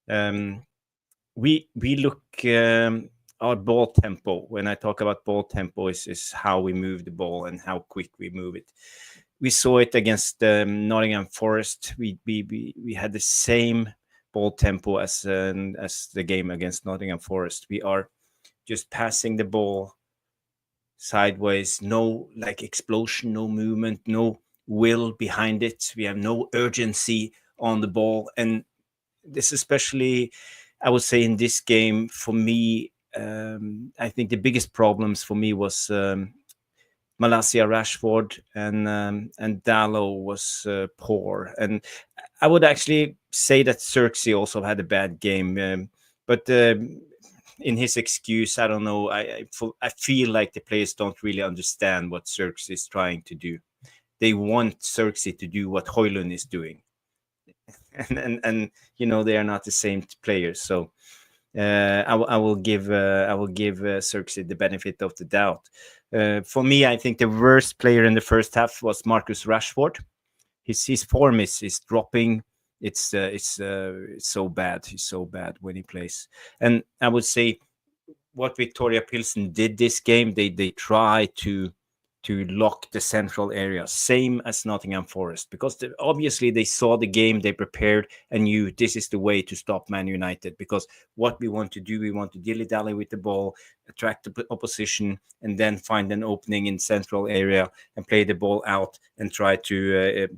We look our ball tempo. When I talk about ball tempo, is how we move the ball and how quick we move it. We saw it against Nottingham Forest. We had the same ball tempo as the game against Nottingham Forest. We are just passing the ball sideways, no explosion, no movement, no will behind it. We have no urgency on the ball, and this especially, I would say, in this game for me, I think the biggest problems for me was Malacia Rashford and Dallow was poor, and I would actually say that Xerxes also had a bad game, but in his excuse, I don't know. I feel like the players don't really understand what Xerxes is trying to do. They want Xerxes to do what Hojlund is doing, and they are not the same players. So I will give Xerxes the benefit of the doubt. For me, I think the worst player in the first half was Marcus Rashford. His form is dropping. It's so bad. He's so bad when he plays. And I would say what Viktoria Plzen did this game, they try to lock the central area, same as Nottingham Forest, because obviously they saw the game, they prepared and knew this is the way to stop Man United, because what we want to do, we want to dilly-dally with the ball, attract the opposition, and then find an opening in central area and play the ball out and try to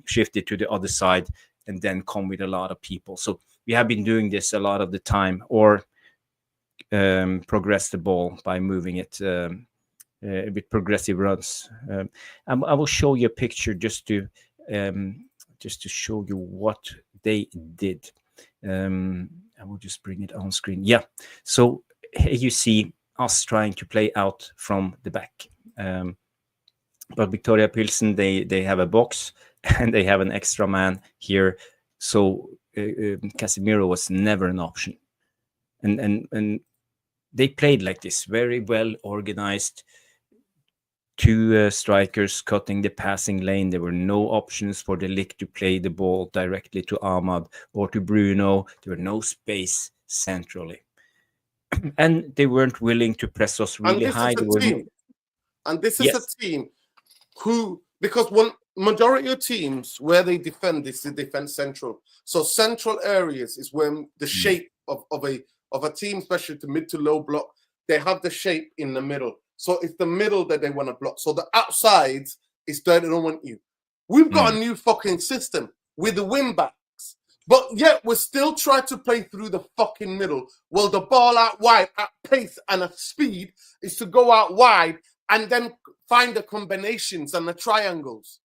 shift it to the other side and then come with a lot of people. So we have been doing this a lot of the time, or progress the ball by moving it with progressive runs. I will show you a picture just to show you what they did. I will just bring it on screen. Yeah. So here you see us trying to play out from the back. But Viktoria Plzen, they have a box and they have an extra man here. So Casemiro was never an option. And they played like this, very well organized. 2 strikers cutting the passing lane. There were no options for De Ligt to play the ball directly to Ahmad or to Bruno. There were no space centrally. And they weren't willing to press us really high. And this is a team who, because one majority of teams where they defend, they defend central. So central areas is where the shape of a team, especially to mid to low block, they have the shape in the middle. So it's the middle that they want to block. So the outsides is there, they don't want you. We've got a new fucking system with the wing backs, but yet we're still trying to play through the fucking middle. Well, the ball out wide at pace and at speed is to go out wide and then find the combinations and the triangles.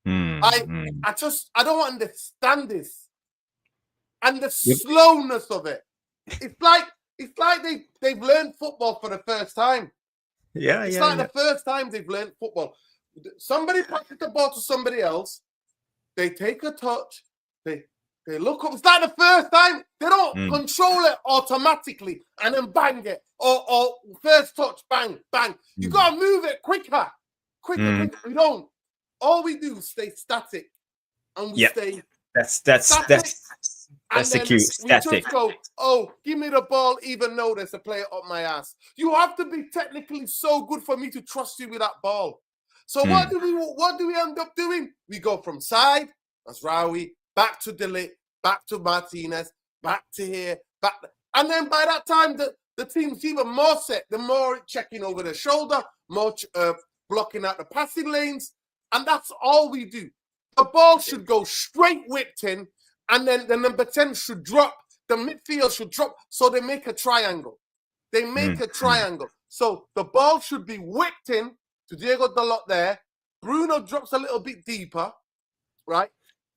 I don't understand this. And the slowness of it. It's like they've learned football for the first time. It's like the first time they've learned football. Somebody passes the ball to somebody else. They take a touch. They look up. It's like the first time. They don't control it automatically and then bang it. Or first touch, bang, bang. You got to move it quicker. Quicker. We don't. All we do is stay static. And we stay That's the cue. Static. We just go, oh, give me the ball, even though there's a player up my ass. You have to be technically so good for me to trust you with that ball. So what do we end up doing? We go from side, that's Rawi, back to Delit, back to Martinez, back to here, and then by that time the team's even more set, the more checking over the shoulder, more blocking out the passing lanes, and that's all we do. The ball should go straight whipped in, and then the number 10 should drop. The midfield should drop, so they make a triangle. So the ball should be whipped in to Diego Dalot there. Bruno drops a little bit deeper, right?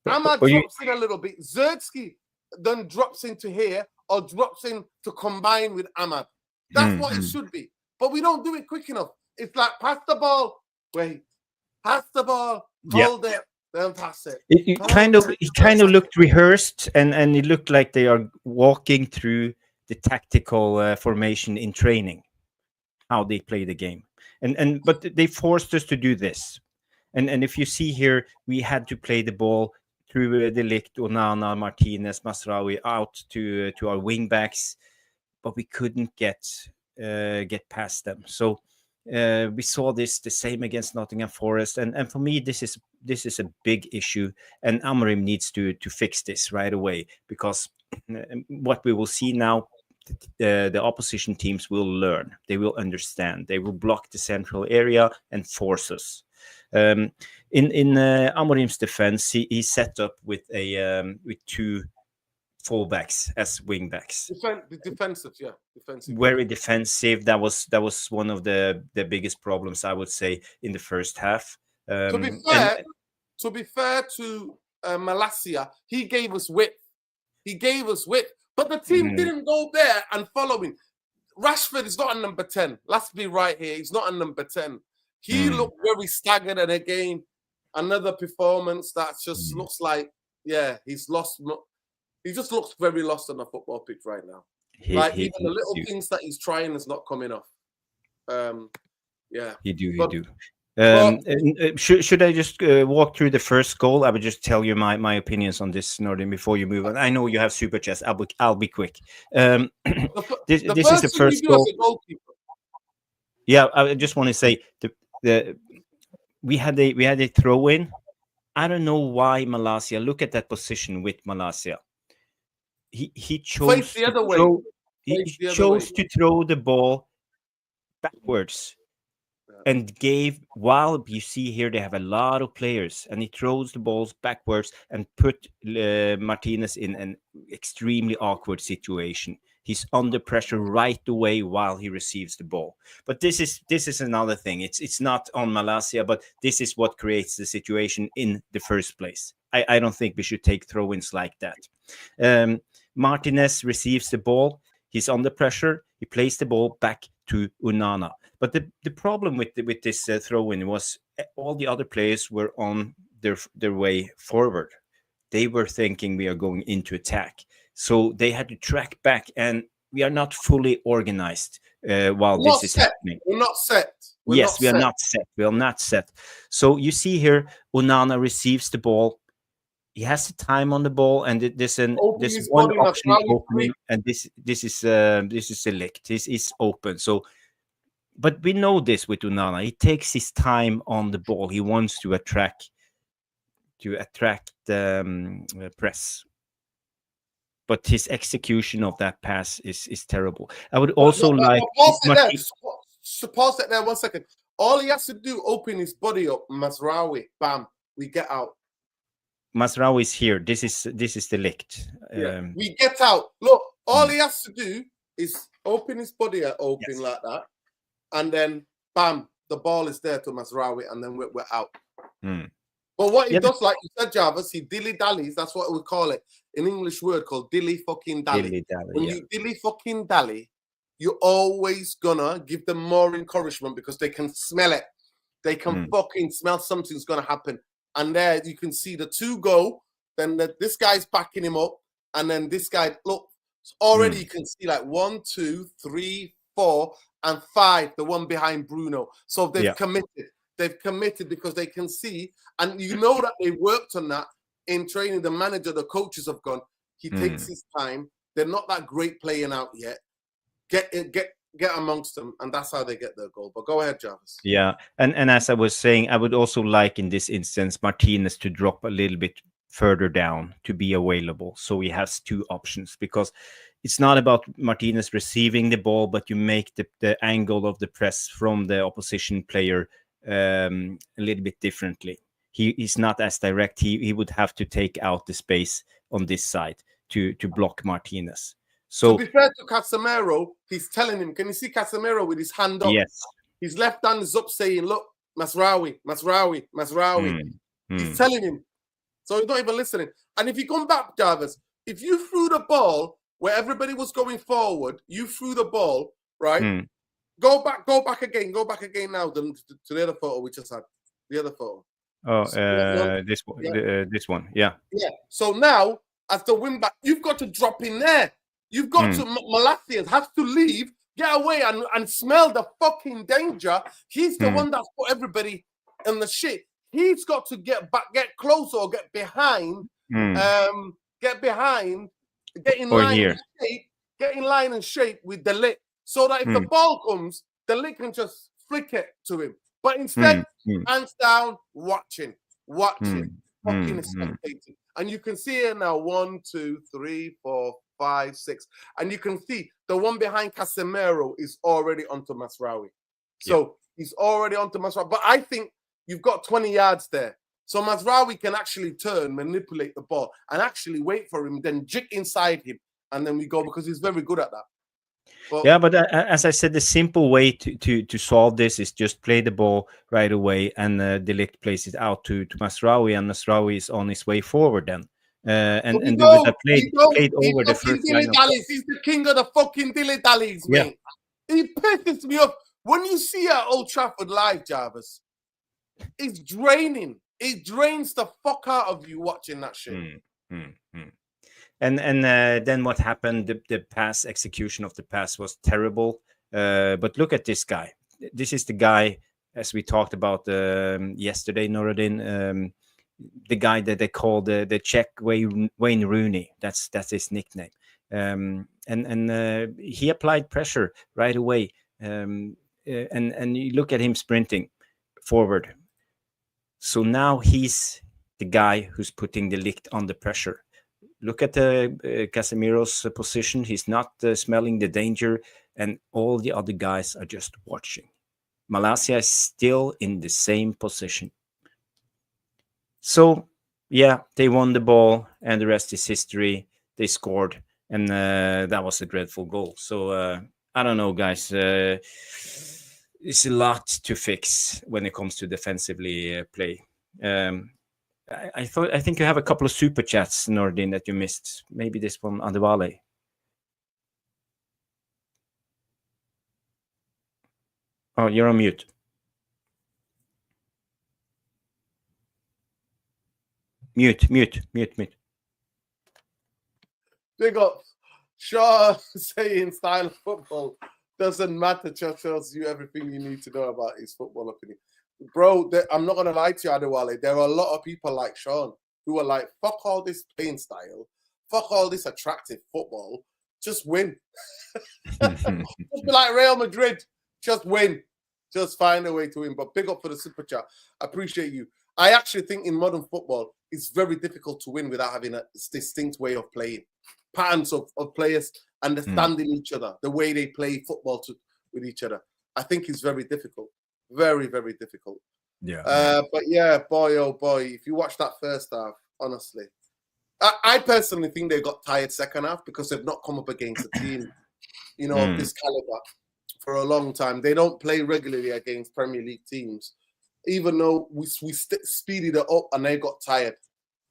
Ahmad drops in a little bit. Zertsky then drops into here or drops in to combine with Ahmad. That's what it should be. But we don't do it quick enough. It's like pass the ball, wait, pass the ball, hold it. Then pass it. It kind of looked rehearsed, and it looked like they are walking through the tactical formation in training, how they play the game, but they forced us to do this, and if you see here, we had to play the ball through Delict, Onana, Martinez, Masraoui out to our wing backs, but we couldn't get past them. So. We saw the same against Nottingham Forest, and for me, this is a big issue, and Amorim needs to fix this right away, because what we will see now, the opposition teams will learn, they will understand, they will block the central area and force us. In Amorim's defense, he set up with two fullbacks as wingbacks. Defensive. Very defensive. That was one of the biggest problems, I would say, in the first half. To be fair to Malacia, he gave us width. But the team didn't go there and follow him. Rashford is not a number 10. Let's be right here. He's not a number 10. He looked very staggered, and again, another performance that just looks like, he's lost. He just looks very lost on the football pitch right now. Even the little things that he's trying is not coming off. He do. Should I just walk through the first goal? I would just tell you my opinions on this, Nordin, before you move on. I know you have super chats. I'll be quick. This is the first goal. Yeah, I just want to say we had a throw in. I don't know why Malacia. Look at that position with Malacia. He chose the other way. He chose to throw the ball backwards, and while you see here they have a lot of players, and he throws the balls backwards and put Martinez in an extremely awkward situation. He's under pressure right away while he receives the ball. But this is another thing. It's not on Malacia, but this is what creates the situation in the first place. I don't think we should take throw-ins like that. Martinez receives the ball. He's under pressure. He plays the ball back to Onana. But the problem with this throw-in was all the other players were on their way forward. They were thinking we are going into attack. So they had to track back, and we are not fully organized while this is happening. We're not set. We are not set. We are not set. So you see here, Onana receives the ball. He has the time on the ball, and there's one option opening, and this is select. This is open. So, but we know this with Onana. He takes his time on the ball. He wants to attract the press. But his execution of that pass is terrible. I would also pause it there 1 second. All he has to do, open his body up, Masraoui, bam. we get out. Mazraoui is here. This is the licked. We get out. Look, all he has to do is open his body open like that, and then bam, the ball is there to Mazraoui, and then we're out. But what he does, like you said, Jarvis, he dilly-dallies. That's what we call it. An English word called dilly-fucking-dally. When you dilly-fucking-dally, you're always gonna give them more encouragement because they can smell it. They can fucking smell something's gonna happen. And there you can see the two go, then this guy's backing him up, and then this guy, look, already you can see like 1, 2, 3, 4, and 5, the one behind Bruno. So they've committed. They've committed because they can see, and you know that they worked on that in training. The manager, the coaches have gone, he takes his time. They're not that great playing out yet. Get amongst them, and that's how they get their goal. But go ahead, Jarvis. Yeah, and as I was saying, I would also like in this instance Martinez to drop a little bit further down to be available, so he has two options, because it's not about Martinez receiving the ball, but you make the angle of the press from the opposition player a little bit differently. He's not as direct. He would have to take out the space on this side to block Martinez. So to be fair to Casemiro, he's telling him, can you see Casemiro with his hand up? Yes. His left hand is up saying, look, Mazraoui. He's telling him. So he's not even listening. And if you come back, Jarvis, if you threw the ball where everybody was going forward, you threw the ball, right? Go back again now to the other photo we just had. The other photo. Oh, this one. This one, yeah. Yeah. So now, as the wing back, you've got to drop in there. You've got to, Malacias has to leave, get away and smell the fucking danger. He's the one that's put everybody in the shit. He's got to get back, get closer or get behind, get in line and shape with the lick, so that if the ball comes, the lick can just flick it to him. But instead, hands down, watching, fucking spectating. And you can see it now, 1, 2, 3, 4, 5, 6. And you can see the one behind Casemiro is already onto Mazraoui. So he's already onto Mazraoui. But I think you've got 20 yards there. So Mazraoui can actually turn, manipulate the ball, and actually wait for him, then jig inside him, and then we go, because he's very good at that. But as I said, the simple way to solve this is just play the ball right away, and De Ligt plays it out to Mazraoui, and Mazraoui is on his way forward then. And played over the first line. He's the king of the fucking dilly-dallies, mate. He pisses me off. When you see at Old Trafford live, Jarvis, it's draining. It drains the fuck out of you watching that shit. And then what happened? The pass execution of the pass was terrible. But look at this guy. This is the guy, as we talked about yesterday, Noradin. The guy that they call the Czech Wayne Rooney. That's his nickname. And he applied pressure right away. And you look at him sprinting forward. So now he's the guy who's putting De Ligt under pressure. Look at Casemiro's position. He's not smelling the danger, and all the other guys are just watching. Malacia is still in the same position. So, yeah, they won the ball, and the rest is history. They scored, and that was a dreadful goal. So, I don't know, guys. It's a lot to fix when it comes to defensively play. I think you have a couple of super chats, Nordin, that you missed. Maybe this one, Adewale. Oh, you're on mute. Mute. Big up. Shaw saying style of football doesn't matter. Just tells you everything you need to know about his football opinion. Bro, I'm not going to lie to you, Adewale. There are a lot of people like Sean who are like, fuck all this playing style. Fuck all this attractive football. Just win. Just be like Real Madrid. Just win. Just find a way to win. But big up for the super chat. I appreciate you. I actually think in modern football, it's very difficult to win without having a distinct way of playing. Patterns of players understanding each other, the way they play football with each other. I think it's very difficult. Very, very difficult. Yeah. But yeah, boy, oh boy, if you watch that first half, honestly, I personally think they got tired second half because they've not come up against a team, of this caliber for a long time. They don't play regularly against Premier League teams, even though we speeded it up and they got tired.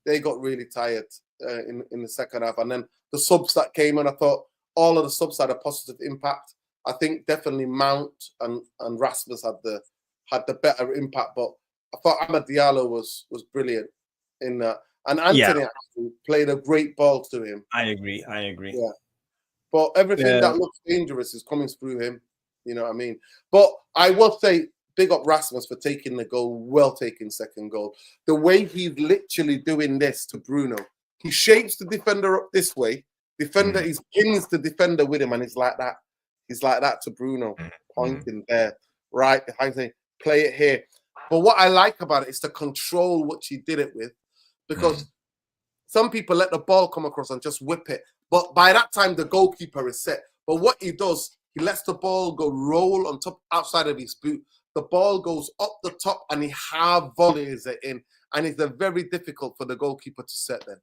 They got really tired in the second half. And then the subs that came in, I thought all of the subs had a positive impact. I think definitely Mount and Rasmus had the better impact, but I thought Amad Diallo was brilliant in that. And Anthony actually played a great ball to him. I agree. Yeah. But everything that looks dangerous is coming through him. You know what I mean? But I will say, big up Rasmus for taking the goal, well taken second goal. The way he's literally doing this to Bruno, he shapes the defender up this way. He pins the defender with him, and he's like that. He's like that to Bruno, pointing there, right? I say, play it here. But what I like about it is the control which he did it with, because some people let the ball come across and just whip it. But by that time, the goalkeeper is set. But what he does, he lets the ball go roll on top, outside of his boot. The ball goes up the top, and he half volleys it in, and it's very difficult for the goalkeeper to set them.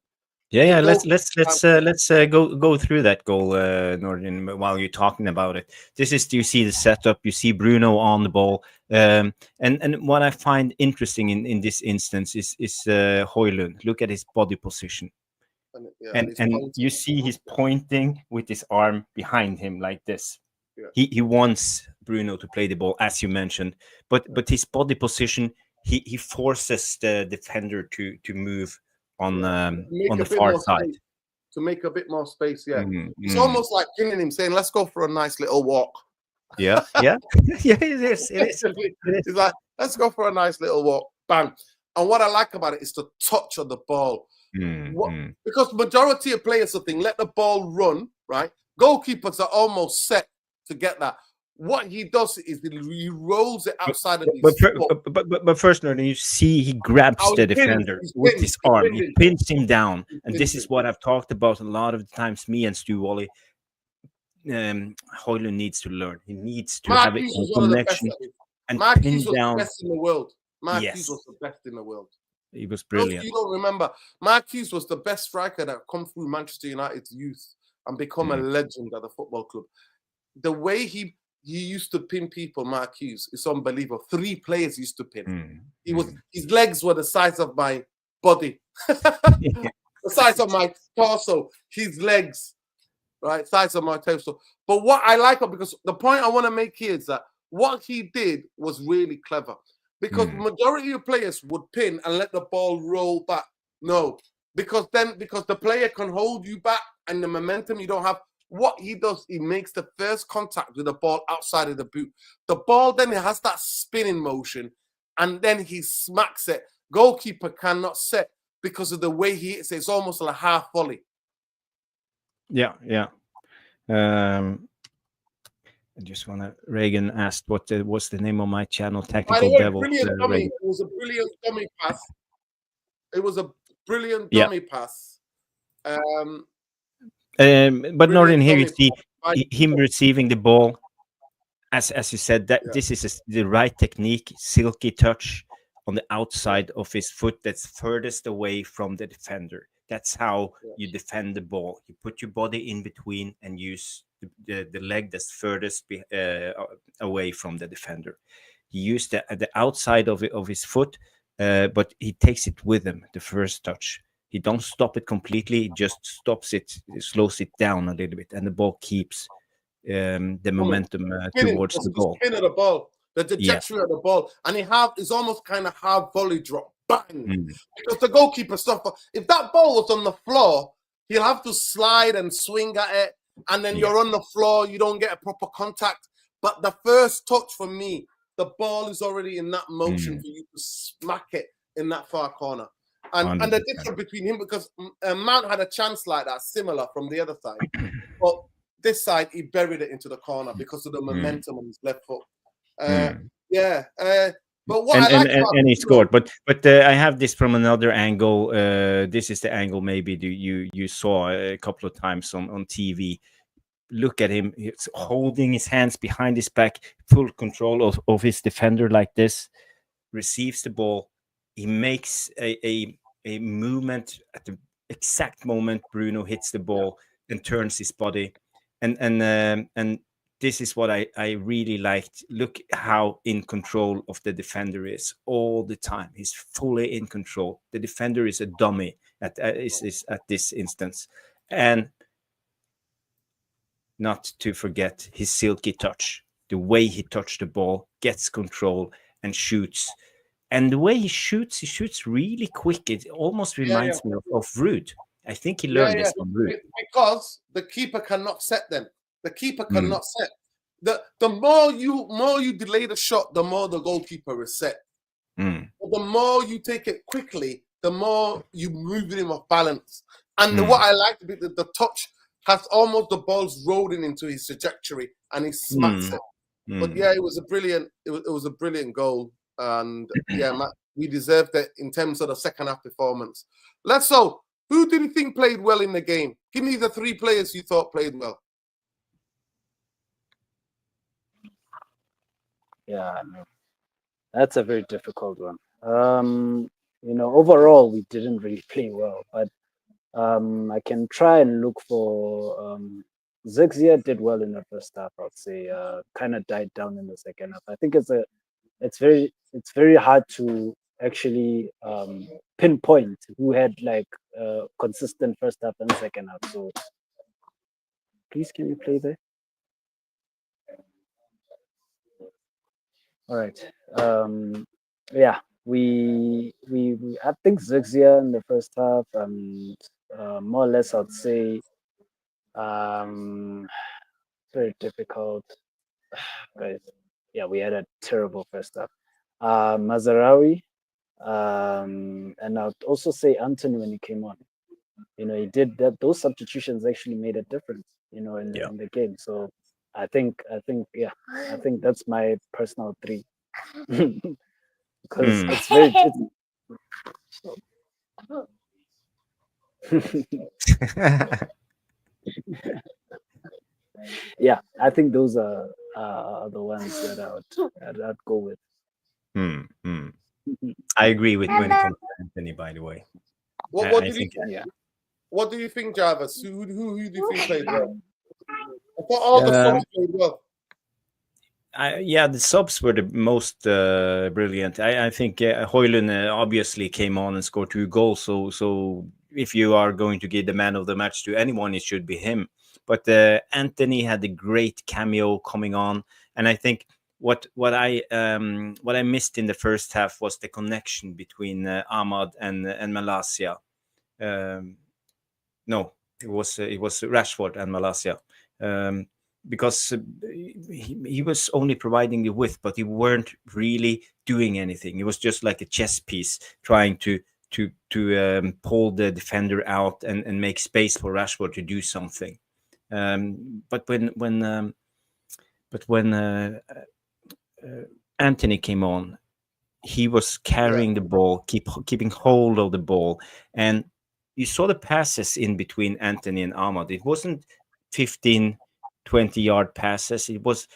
Yeah. Let's go through that goal, Nordin, while you're talking about it. You see the setup. You see Bruno on the ball, and what I find interesting in this instance is Hojlund. Look at his body position, and you see he's pointing with his arm behind him like this. Yeah. He wants Bruno to play the ball, as you mentioned, but his body position, he forces the defender to move on the far side to make a bit more space. Yeah, it's almost like pinning him, saying, "Let's go for a nice little walk." Yeah. It is. He's like, "Let's go for a nice little walk." Bang! And what I like about it is the touch of the ball, because majority of players let the ball run. Right, goalkeepers are almost set to get that. What he does is he rolls it outside of his foot. But first, you see he grabs the defender with his arm. He pins him down. And this is what I've talked about a lot of the times, me and Stu Wally. Hojlund needs to learn. He needs to have a connection and pin down. The best in the world. Hughes was the best in the world. He was brilliant. You don't remember, Mark Hughes was the best striker that come through Manchester United's youth and become a legend at the football club. The way he used to pin people, Mark Hughes, it's unbelievable. 3 players used to pin. His legs were the size of my body, the size of my torso. His legs, right, size of my torso. But what I like, because the point I want to make here is that what he did was really clever, because majority of players would pin and let the ball roll back. No, because the player can hold you back, and the momentum you don't have. What he does, he makes the first contact with the ball outside of the boot. The ball then has that spinning motion, and then he smacks it. Goalkeeper cannot set because of the way he hits it. It's almost like a half volley. Yeah. I just want to. Reagan asked what's the name of my channel? Technical Devil. It was a brilliant dummy pass. It was a brilliant dummy pass. But Nordin, here you see him receiving the ball, as you said, that this is the right technique, silky touch on the outside of his foot that's furthest away from the defender. That's how you defend the ball. You put your body in between and use the leg that's furthest away from the defender. He used the outside of his foot, but he takes it with him, the first touch. He don't stop it completely. He just stops it, slows it down a little bit, and the ball keeps the momentum towards the ball. Spin of the ball, the trajectory of the ball, and it's almost kind of half volley drop, bang. Because the goalkeeper stuff. If that ball was on the floor, he'll have to slide and swing at it, and then you're on the floor. You don't get a proper contact. But the first touch for me, the ball is already in that motion for you to smack it in that far corner. And the difference between him, because Mount had a chance like that, similar from the other side. But this side, he buried it into the corner because of the momentum on his left foot. But what and he scored. But I have this from another angle. This is the angle maybe you saw a couple of times on TV. Look at him. He's holding his hands behind his back, full control of his defender like this. receives the ball, he makes a movement at the exact moment Bruno hits the ball and turns his body, and this is what I really liked. Look how in control of the defender is all the time. He's fully in control. The defender is a dummy at this instance, and not to forget his silky touch. The way he touched the ball, gets control, and shoots. And the way he shoots really quick. It almost reminds me of Ruud. I think he learned this from Ruud. Because the keeper cannot set them. The keeper cannot set. The more you delay the shot, the more the goalkeeper is set. But the more you take it quickly, the more you move him off balance. And what I like about the touch has almost the ball's rolling into his trajectory, and he smacks it. But yeah, it was a brilliant. It was a brilliant goal, and yeah, Matt, we deserved it in terms of the second half performance. Who did you think played well in the game? Give me the 3 players you thought played well. Yeah, no, that's a very difficult one. Overall we didn't really play well, but I can try and look for Zixia did well in the first half. I'd say kind of died down in the second half. I think it's very hard to actually pinpoint who had like consistent first half and second half. So please, can you play there? All right. Yeah, we I think Zixia in the first half, and more or less I'd say very difficult. Guys, yeah, we had a terrible first half. Mazarawi, and I'd also say Anthony when he came on. He did that. Those substitutions actually made a difference, in the game. So I think that's my personal 3. Because it's very yeah, I think those are the ones that I'd go with. I agree with when it comes to Anthony, by the way. What do you think, Jarvis? Who do you think played well? I thought all the subs played well. The subs were the most brilliant. I think Hojlund obviously came on and scored 2 goals. So if you are going to give the man of the match to anyone, it should be him. But Anthony had a great cameo coming on, and I think what I missed in the first half was the connection between Ahmad and Malaysia. No, it was Rashford and Malaysia. Because he was only providing the width, but he weren't really doing anything. It was just like a chess piece, trying to pull the defender out and make space for Rashford to do something. But when Anthony came on, he was carrying the ball, keeping hold of the ball, and you saw the passes in between Anthony and Ahmad. It wasn't 15-20 yard passes. It was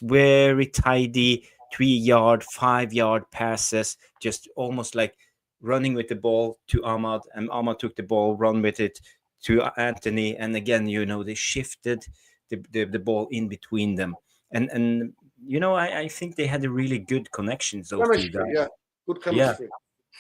very tidy 3-yard, 5-yard passes, just almost like running with the ball to Ahmad, and Ahmad took the ball, run with it to Anthony, and again, they shifted the ball in between them, and I think they had a really good connection. Those two guys. Yeah, good chemistry. Yeah.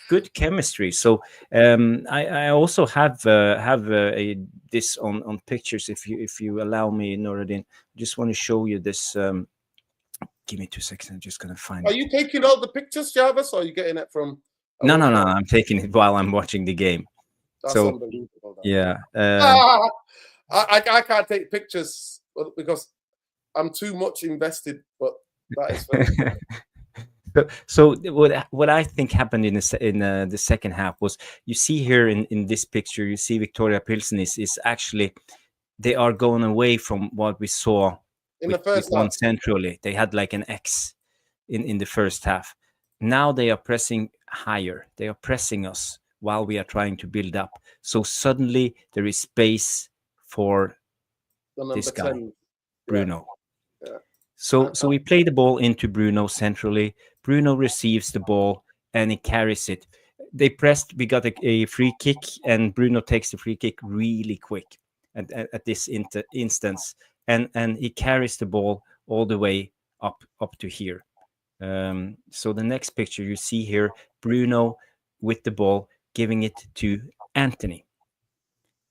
Good chemistry. So I also have this on pictures, if you allow me, Nuruddin. I just want to show you this. Give me 2 seconds. I'm just gonna find. Are you taking all the pictures, Jarvis, or are you getting it from? No. I'm taking it while I'm watching the game. That's unbelievable. Yeah. I can't take pictures because I'm too much invested. But that is funny. So what I think happened in the second half was, you see here in this picture, you see Viktoria Plzen is actually, they are going away from what we saw in the first half. Centrally. They had like an X in the first half. Now they are pressing higher. They are pressing us while we are trying to build up. So suddenly there is space for this guy, 10. Bruno. Yeah. So we play the ball into Bruno centrally. Bruno receives the ball and he carries it. They pressed. We got a free kick, and Bruno takes the free kick really quick at this instance, and he carries the ball all the way up to here. So the next picture you see here, Bruno with the ball, giving it to Anthony,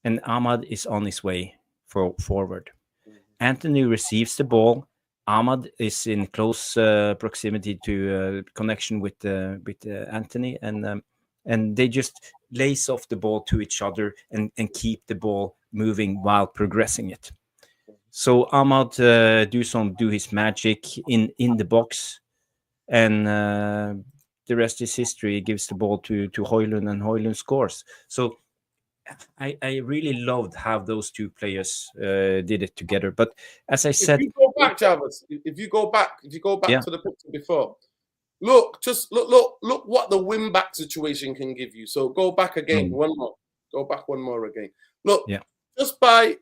and Ahmad is on his way forward. Anthony receives the ball. Ahmad is in close proximity to connection with Anthony, and they just lace off the ball to each other and keep the ball moving while progressing it. So Ahmad do his magic in the box, and the rest is history. He gives the ball to Hojlund, and Hojlund scores. So I really loved how those two players did it together. But as I said, if you go back, Jarvis, if you go back to the picture before, look what the win back situation can give you. So go back again, one more again. Look, just by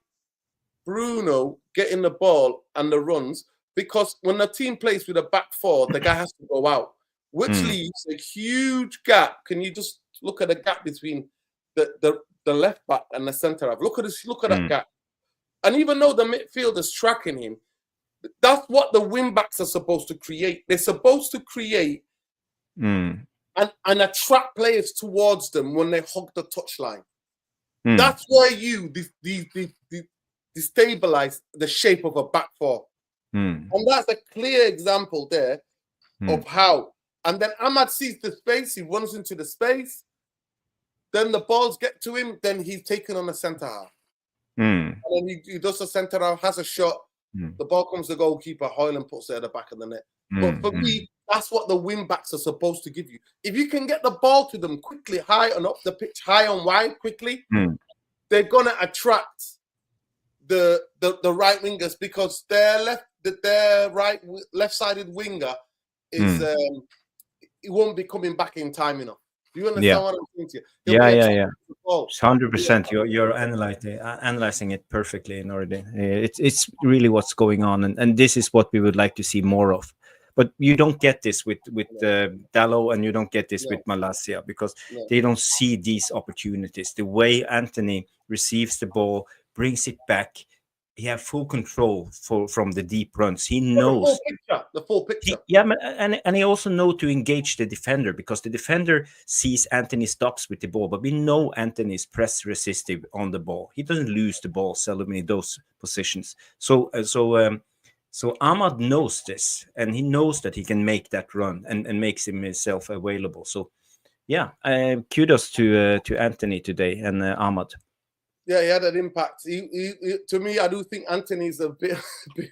Bruno getting the ball and the runs, because when the team plays with a back four, the guy has to go out, which leaves a huge gap. Can you just look at the gap between the left back and the centre half? Look at that gap. And even though the midfield is tracking him, that's what the wing backs are supposed to create. They're supposed to create and attract players towards them when they hug the touchline. That's why you destabilize the shape of a back four. And that's a clear example there of how. And then Ahmad sees the space, he runs into the space. Then the balls get to him, then he's taken on the centre half. And then he does the centre half, has a shot. The ball comes to the goalkeeper, Hojlund puts it at the back of the net. But for me, that's what the wing backs are supposed to give you. If you can get the ball to them quickly, high and up the pitch, high and wide quickly, they're gonna attract the right wingers, because their left-sided winger is he won't be coming back in time enough. Do you understand what I'm saying to you? Yeah. 100%. You're analyzing it perfectly, Nordin. It's really what's going on, and this is what we would like to see more of. But you don't get this with Dalot, and you don't get this with Malaysia, because they don't see these opportunities. The way Anthony receives the ball, brings it back, he has full control from the deep runs. He knows the full picture. And he also knows to engage the defender, because the defender sees Anthony stops with the ball, but we know Anthony is press resistive on the ball. He doesn't lose the ball seldom in those positions. So Ahmad knows this, and he knows that he can make that run and makes himself available. So kudos to Anthony today and Ahmad. Yeah, he had an impact. He, to me, I do think Anthony's a bit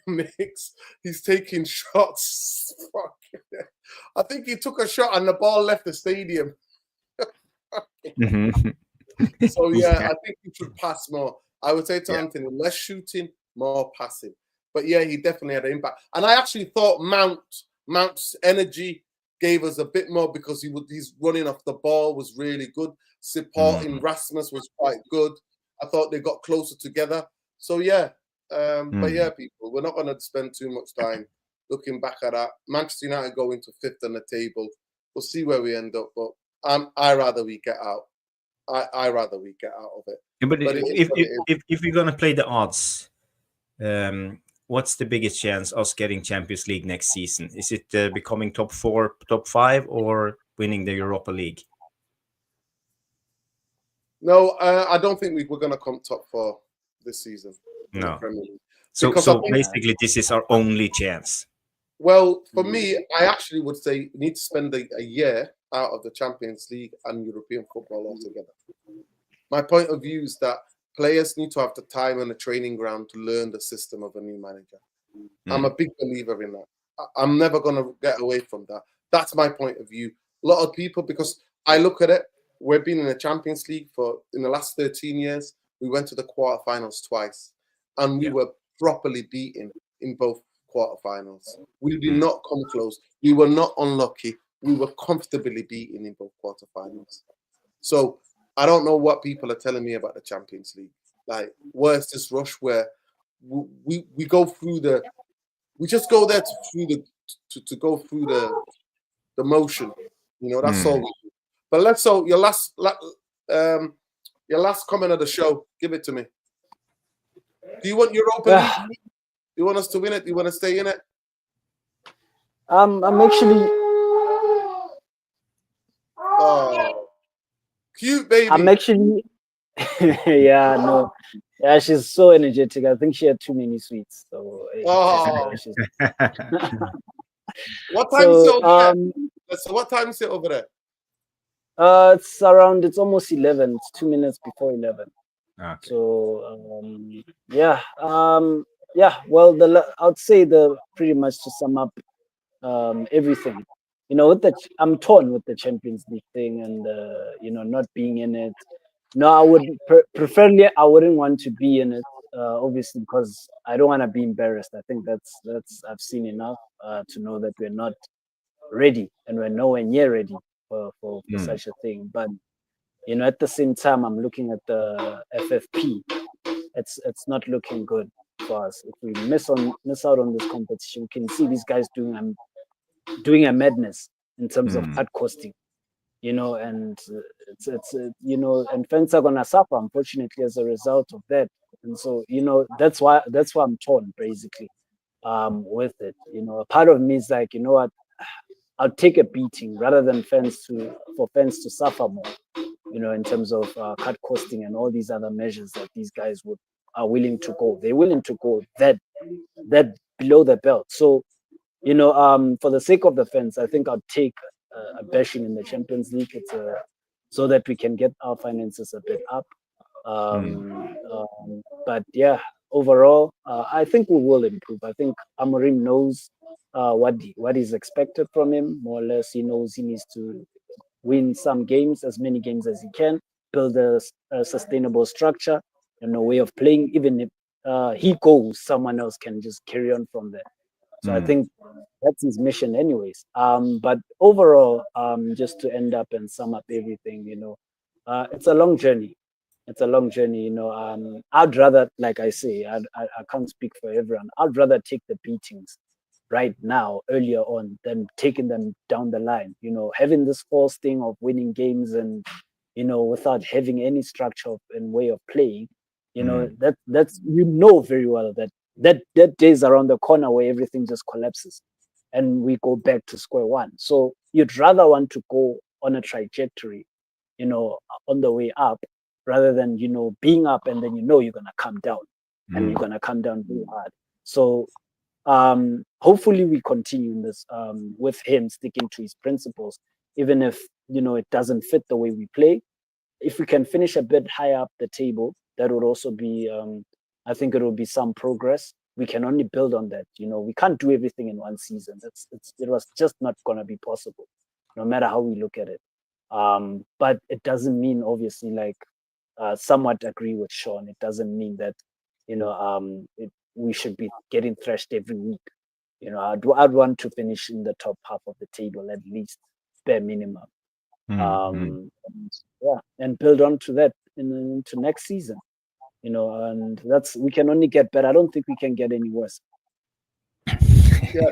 mixed. He's taking shots. I think he took a shot and the ball left the stadium. So I think he should pass more. I would say to Anthony, less shooting, more passing. But he definitely had an impact. And I actually thought Mount's energy gave us a bit more, because he's running off the ball was really good. Supporting Rasmus was quite good. I thought they got closer together. So but people, we're not going to spend too much time looking back at that. Manchester United go into 5th on the table. We'll see where we end up, but I rather we get out. I rather we get out of it. But if we're going to play the odds, what's the biggest chance us getting Champions League next season? Is it becoming top 4, top 5, or winning the Europa League? No, I don't think we're going to come top 4 this season. No. So basically, this is our only chance. Well, for me, I actually would say we need to spend a year out of the Champions League and European football altogether. My point of view is that players need to have the time and the training ground to learn the system of a new manager. I'm a big believer in that. I'm never going to get away from that. That's my point of view. A lot of people, because I look at it, we've been in the Champions League in the last 13 years. We went to the quarterfinals twice, and we were properly beaten in both quarterfinals. We did not come close. We were not unlucky. We were comfortably beaten in both quarterfinals. So I don't know what people are telling me about the Champions League. Like, where's this rush where we go through we just go there to go through the motion. That's all. But let's your last comment of the show. Give it to me. Do you want Europa League? Do you want us to win it? Do you want to stay in it? I'm actually. Oh, cute baby. I'm actually. Yeah, no. Yeah, she's so energetic. I think she had too many sweets. So. What time is it over there? So what time is it over there? It's almost 11. It's 2 minutes before 11. Okay. So yeah. Well, I'd say pretty much to sum up everything. I'm torn with the Champions League thing and not being in it. No, I would preferably I wouldn't want to be in it. Obviously, because I don't want to be embarrassed. I think that's I've seen enough to know that we're not ready and we're nowhere near ready for such a thing. But at the same time, I'm looking at the FFP. It's not looking good for us. If we miss out on this competition, we can see these guys doing a madness in terms of cut costing. And it's and fans are gonna suffer, unfortunately, as a result of that. And so that's why I'm torn basically with it. A part of me is like, you know what, I'll take a beating rather than for fans to suffer more. In terms of cut costing and all these other measures that these guys are willing to go. They're willing to go that below the belt. So for the sake of the fans, I think I'll take a bashing in the Champions League. It's so that we can get our finances a bit up. But yeah, overall, I think we will improve. I think Amorim knows what is expected from him. More or less, he knows he needs to win some games, as many games as he can, build a sustainable structure and a way of playing. Even if he goes, someone else can just carry on from there. So I think that's his mission anyways. But overall, just to end up and sum up everything, it's a long journey. It's a long journey, I'd rather, like I say, I can't speak for everyone. I'd rather take the beatings right now, earlier on, than taking them down the line. Having this false thing of winning games and, without having any structure and way of playing, that's very well that day is around the corner where everything just collapses and we go back to square one. So you'd rather want to go on a trajectory, on the way up, rather than, being up and then you're going to come down and you're going to come down really hard. So hopefully we continue in this with him sticking to his principles, even if, it doesn't fit the way we play. If we can finish a bit higher up the table, that would also be, I think it will be some progress. We can only build on that. We can't do everything in one season. It was just not going to be possible, no matter how we look at it. But it doesn't mean, obviously, like somewhat agree with Sean. It doesn't mean that, we should be getting thrashed every week. I'd want to finish in the top half of the table at least, bare minimum. And build on to that into next season. And we can only get better. I don't think we can get any worse. Yeah,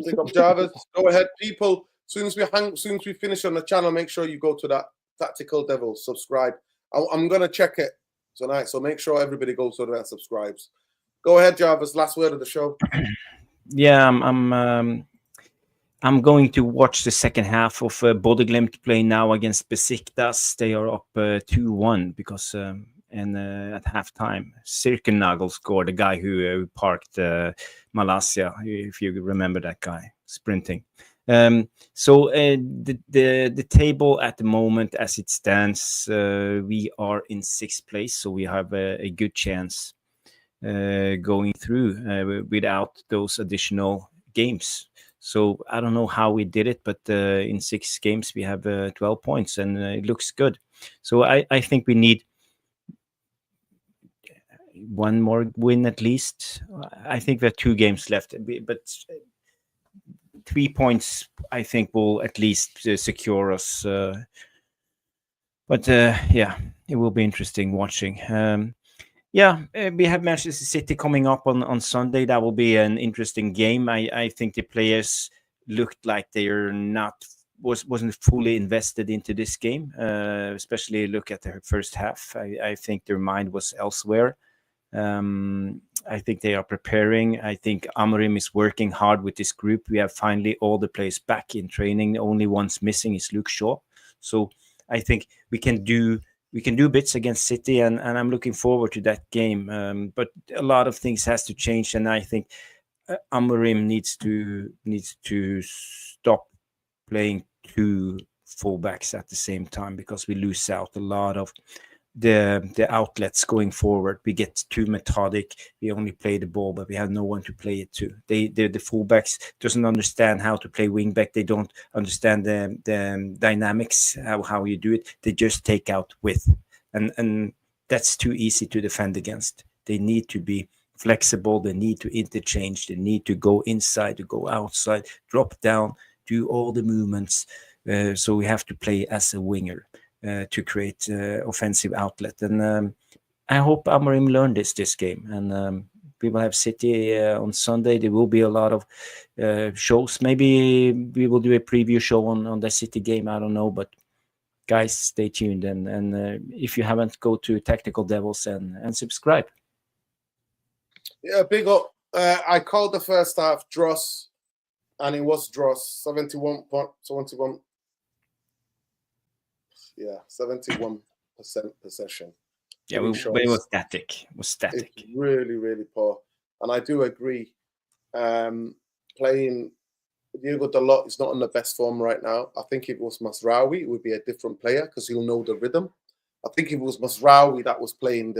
pick up Jarvis. Go ahead, people. Soon as we finish on the channel, make sure you go to that Tactical Devil, subscribe. I'm gonna check it tonight, so make sure everybody goes to that and subscribes. Go ahead, Jarvis. Last word of the show. Yeah, I'm going to watch the second half of Bodø/Glimt play now against Besiktas. They are up 2-1 because at halftime, Sirkennagel scored, the guy who parked Malaysia, if you remember that guy, sprinting. So the table at the moment, as it stands, we are in 6th place, so we have a good chance going through without those additional games. So I don't know how we did it, but in 6 games we have 12 points, and it looks good. So I think we need one more win at least. I think there are 2 games left, but 3 points I think will at least secure us. But yeah, it will be interesting watching. We have Manchester City coming up on Sunday. That will be an interesting game. I think the players looked like they're wasn't fully invested into this game. Especially look at the first half. I think their mind was elsewhere. I think they are preparing. I think Amorim is working hard with this group. We have finally all the players back in training. The only ones missing is Luke Shaw. So I think we can do bits against City, and I'm looking forward to that game. But a lot of things has to change, and I think Amorim needs to stop playing two fullbacks at the same time, because we lose out a lot of the outlets going forward. We get too methodic. We only play the ball, but we have no one to play it to. The fullbacks doesn't understand how to play wing back. They don't understand the dynamics, how you do it. They just take out width, and that's too easy to defend against. They need to be flexible. They need to interchange. They need to go inside, to go outside, drop down, do all the movements. So we have to play as a winger to create offensive outlet. And I hope Amorim learned this game. And we will have City on Sunday. There will be a lot of shows. Maybe we will do a preview show on the City game. I don't know. But guys, stay tuned. And if you haven't, go to Tactical Devils and subscribe. Yeah, big up. I called the first half Dross, and it was Dross. 71. Yeah, 71% possession. Yeah, it was static. It's really, really poor. And I do agree. Playing Diego Dalot is not in the best form right now. I think if it was Masraoui, it would be a different player because he'll know the rhythm. I think if it was Masraoui that was playing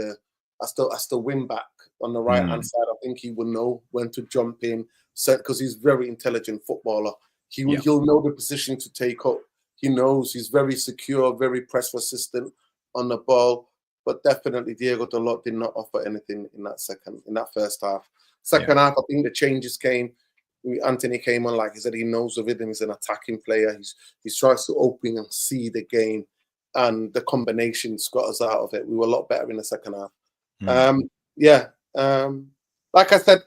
as the wing back on the right hand side, I think he would know when to jump in, because he's a very intelligent footballer. He'll know the position to take up. He knows he's very secure, very press resistant on the ball. But definitely Diego Dalot did not offer anything in that first half. Second half, I think the changes came. Anthony came on, like he said, he knows the rhythm. He's an attacking player. He tries to open and see the game, and the combinations got us out of it. We were a lot better in the second half. Like I said,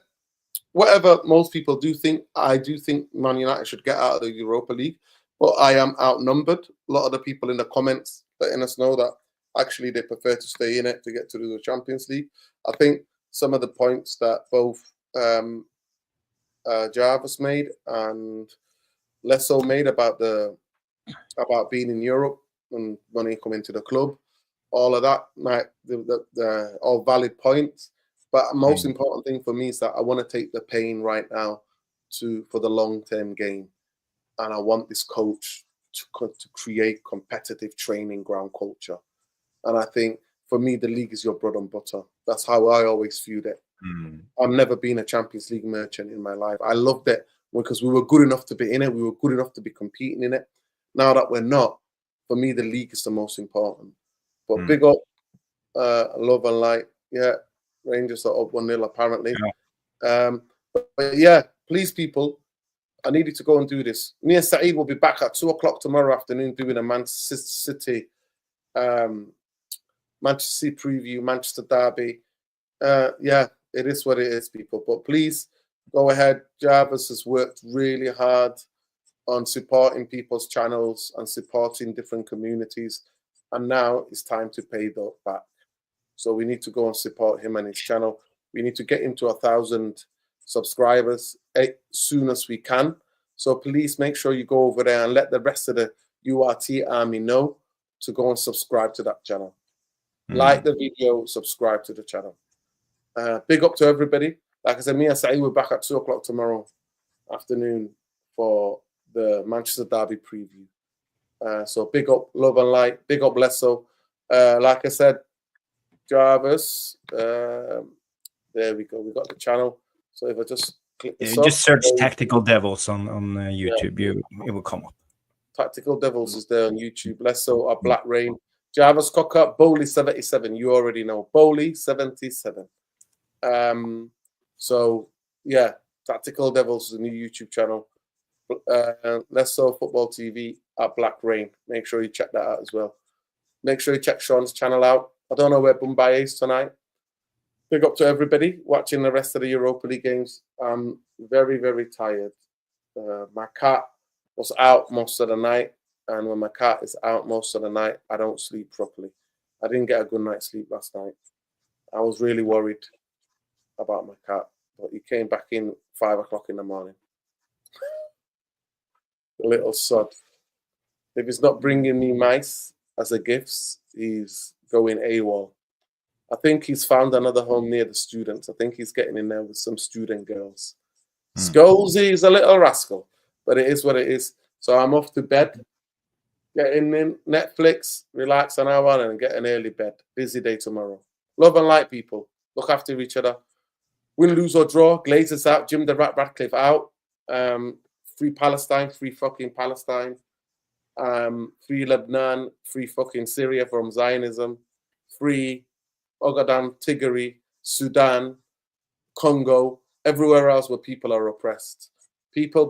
whatever most people do think, I do think Man United should get out of the Europa League, but I am outnumbered. A lot of the people in the comments letting us know that actually they prefer to stay in it to get to the Champions League. I think some of the points that both Jarvis made and Lesso made about being in Europe and money coming to the club, all of that, the all valid points. But the most important thing for me is that I want to take the pain right now for the long-term game. And I want this coach to create competitive training ground culture. And I think for me, the league is your bread and butter. That's how I always viewed it. I've never been a Champions League merchant in my life. I loved it because we were good enough to be in it. We were good enough to be competing in it. Now that we're not, for me, the league is the most important. But big up, love and light. Yeah, Rangers are up 1-0 apparently. But yeah, please, people, I needed to go and do this. Me and Saeed will be back at 2 o'clock tomorrow afternoon doing a Manchester City preview, Manchester Derby. Yeah, it is what it is, people. But please go ahead. Jarvis has worked really hard on supporting people's channels and supporting different communities. And now it's time to pay that back. So we need to go and support him and his channel. We need to get him to 1,000 subscribers as soon as we can. So please make sure you go over there and let the rest of the URT army know to go and subscribe to that channel. Like the video, subscribe to the channel. Big up to everybody. Like I said, me and Saeed will be back at 2 o'clock tomorrow afternoon for the Manchester Derby preview. So big up, love and light. Big up, Lesso. Like I said, Jarvis. There we go. We got the channel. So if I just click this just search Tactical Devils on YouTube. It will come up. Tactical Devils is there on YouTube. Lesso, our Black Rain. Jarvis Cocker, Bowley 77. You already know. Bowley 77. So yeah, Tactical Devils is a new YouTube channel. Lesso Football TV at Black Rain. Make sure you check that out as well. Make sure you check Sean's channel out. I don't know where Bombay is tonight. Big up to everybody watching the rest of the Europa League games. I'm very, very tired. My cat was out most of the night, and when my cat is out most of the night, I don't sleep properly. I didn't get a good night's sleep last night. I was really worried about my cat, but he came back in 5 o'clock in the morning. The little sod. If he's not bringing me mice as a gifts, he's going AWOL. I think he's found another home near the students. I think he's getting in there with some student girls. Scosey is a little rascal, but it is what it is. So I'm off to bed, getting in Netflix, relax an hour, and get an early bed. Busy day tomorrow. Love and light, people. Look after each other. Win, lose, or draw. Glazers out. Jim the Rat Radcliffe out. Free Palestine. Free fucking Palestine. Free Lebanon. Free fucking Syria from Zionism. Free Ogaden, Tigray, Sudan, Congo, everywhere else where people are oppressed. People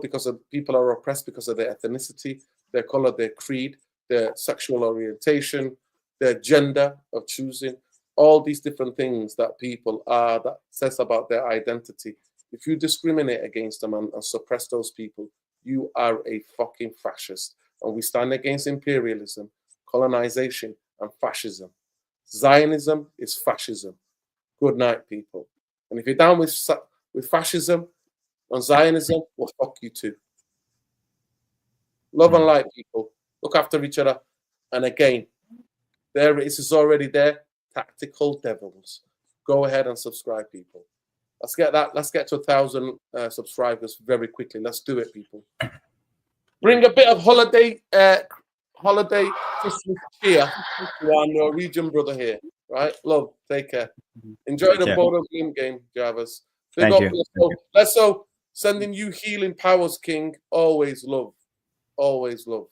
are oppressed because of their ethnicity, their color, their creed, their sexual orientation, their gender of choosing, all these different things that people are, that says about their identity. If you discriminate against them and suppress those people, you are a fucking fascist. And we stand against imperialism, colonization, and fascism. Zionism is fascism. Good night, people. And if you're down with fascism and Zionism, well, fuck you too. Love and light, people. Look after each other. And again, there it is. It's already there. Tactical Devils. Go ahead and subscribe, people. Let's get that. Let's get to 1,000 subscribers very quickly. Let's do it, people. Bring a bit of holiday Christmas cheer to our Norwegian brother here, right? Love, take care. Enjoy the Bodo game, Jarvis. Big Thank up, you. Lesso, sending you healing powers, King. Always love. Always love.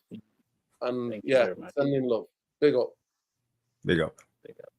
And yeah, sending love. Big up. Big up. Big up.